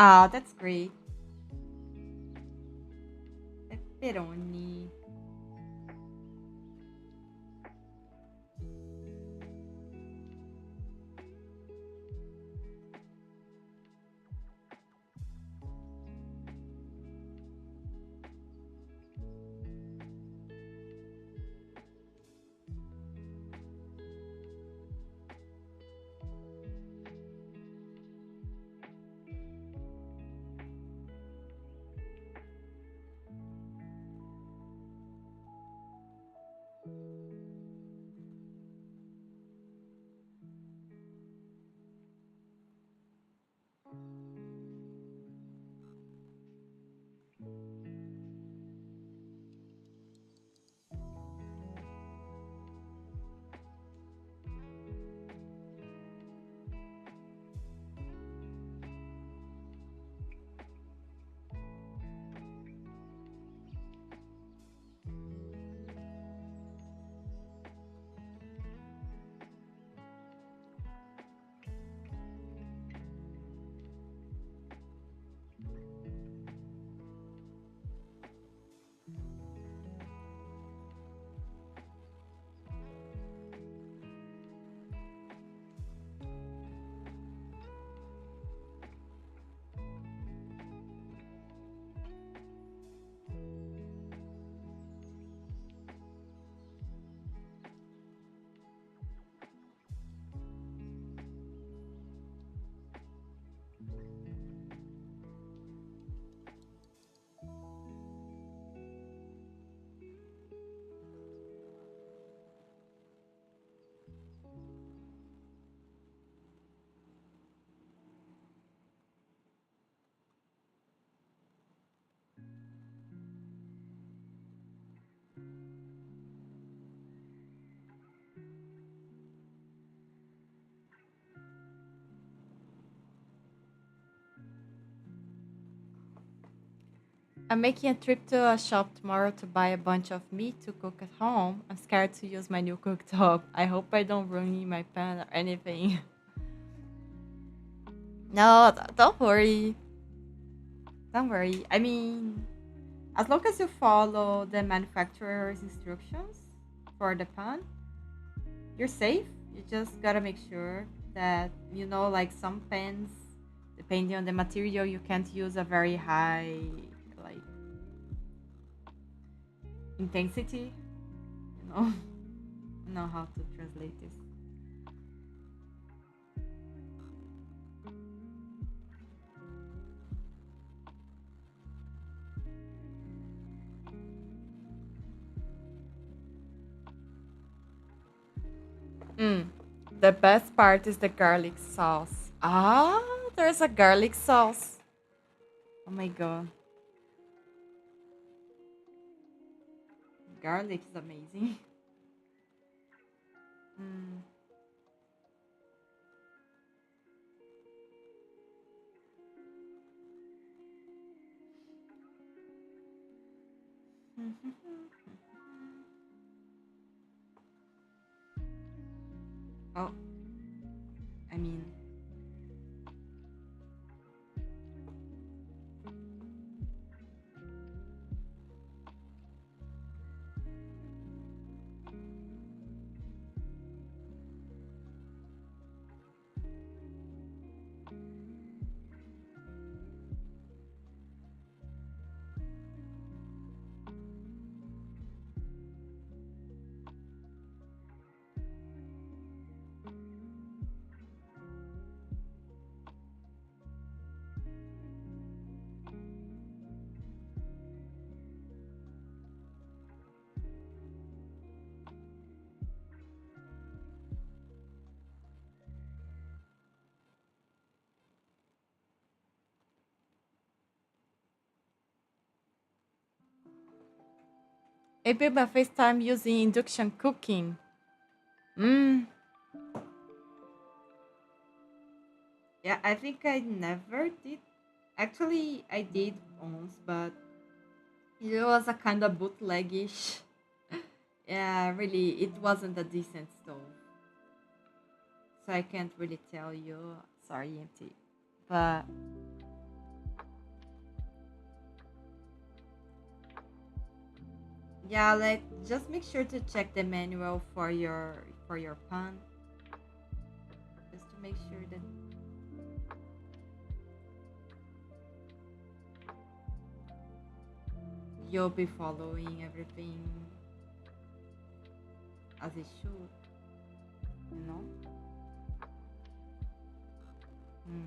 Ah, that's great. Pepperoni. I'm making a trip to a shop tomorrow to buy a bunch of meat to cook at home. I'm scared to use my new cooktop. I hope I don't ruin my pan or anything. No, don't worry. Don't worry. I mean, as long as you follow the manufacturer's instructions for the pan, you're safe. You just gotta make sure that, like some pans, depending on the material, you can't use a very high, like, intensity. You know, know how to translate this. Mm. The best part is the garlic sauce. Ah, there's a garlic sauce. Oh my god. Garlic is amazing. Mm. Oh, I mean, maybe my first time using induction cooking. Mm. Yeah, I think I never did. Actually, I did once, but it was a kind of bootleggish. Yeah, really, it wasn't a decent stove. So I can't really tell you. Sorry, empty. But yeah, like just make sure to check the manual for your pan, just to make sure that you'll be following everything as it should, you know? Mm.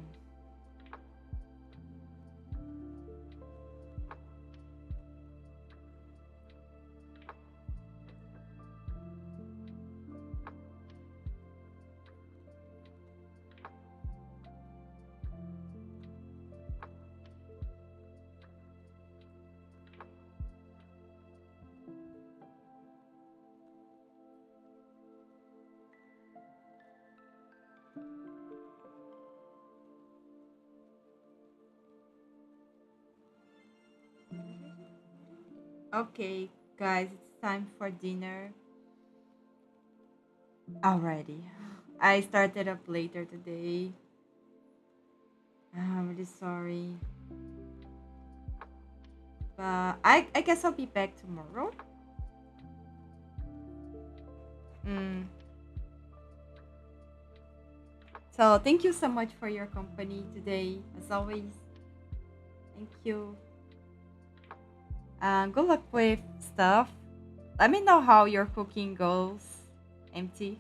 Okay, guys, it's time for dinner already. I started up later today. I'm really sorry. But I guess I'll be back tomorrow. Mm. So thank you so much for your company today, as always. Thank you. Good luck with stuff. Let me know how your cooking goes. Empty.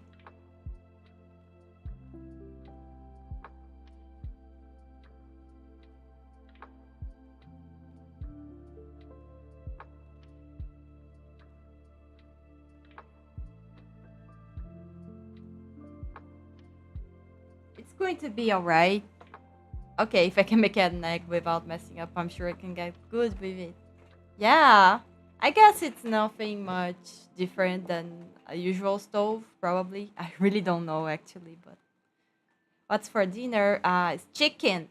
It's going to be alright. Okay, if I can make an egg without messing up, I'm sure I can get good with it. Yeah, I guess it's nothing much different than a usual stove, probably. I really don't know actually, but what's for dinner? It's chicken.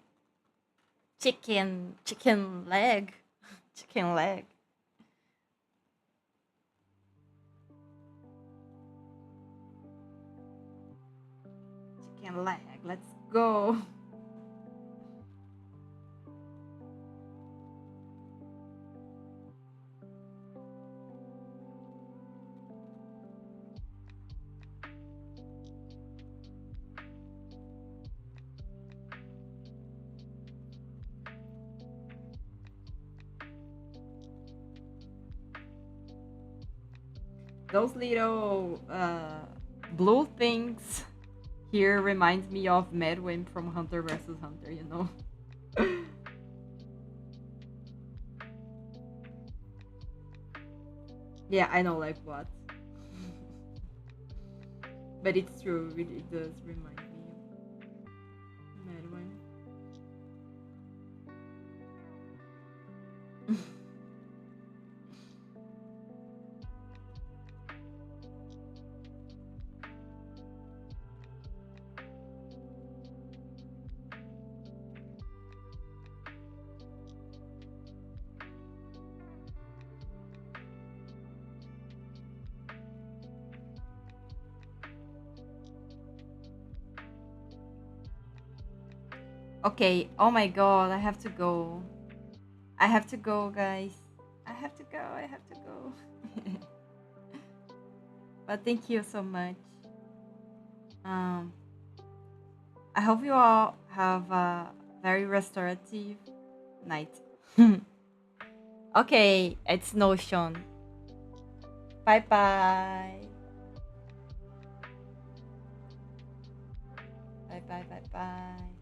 Chicken leg. Chicken leg. Chicken leg. Let's go. Those little blue things here reminds me of Medwin from Hunter versus Hunter, you know? Yeah, I know, like what? But it's true, it does remind me of Madeline. Okay, oh my god, I have to go. I have to go, guys. I have to go, I have to go. But thank you so much. Um, I hope you all have a very restorative night. Okay, it's Notion. Bye bye. Bye bye bye bye.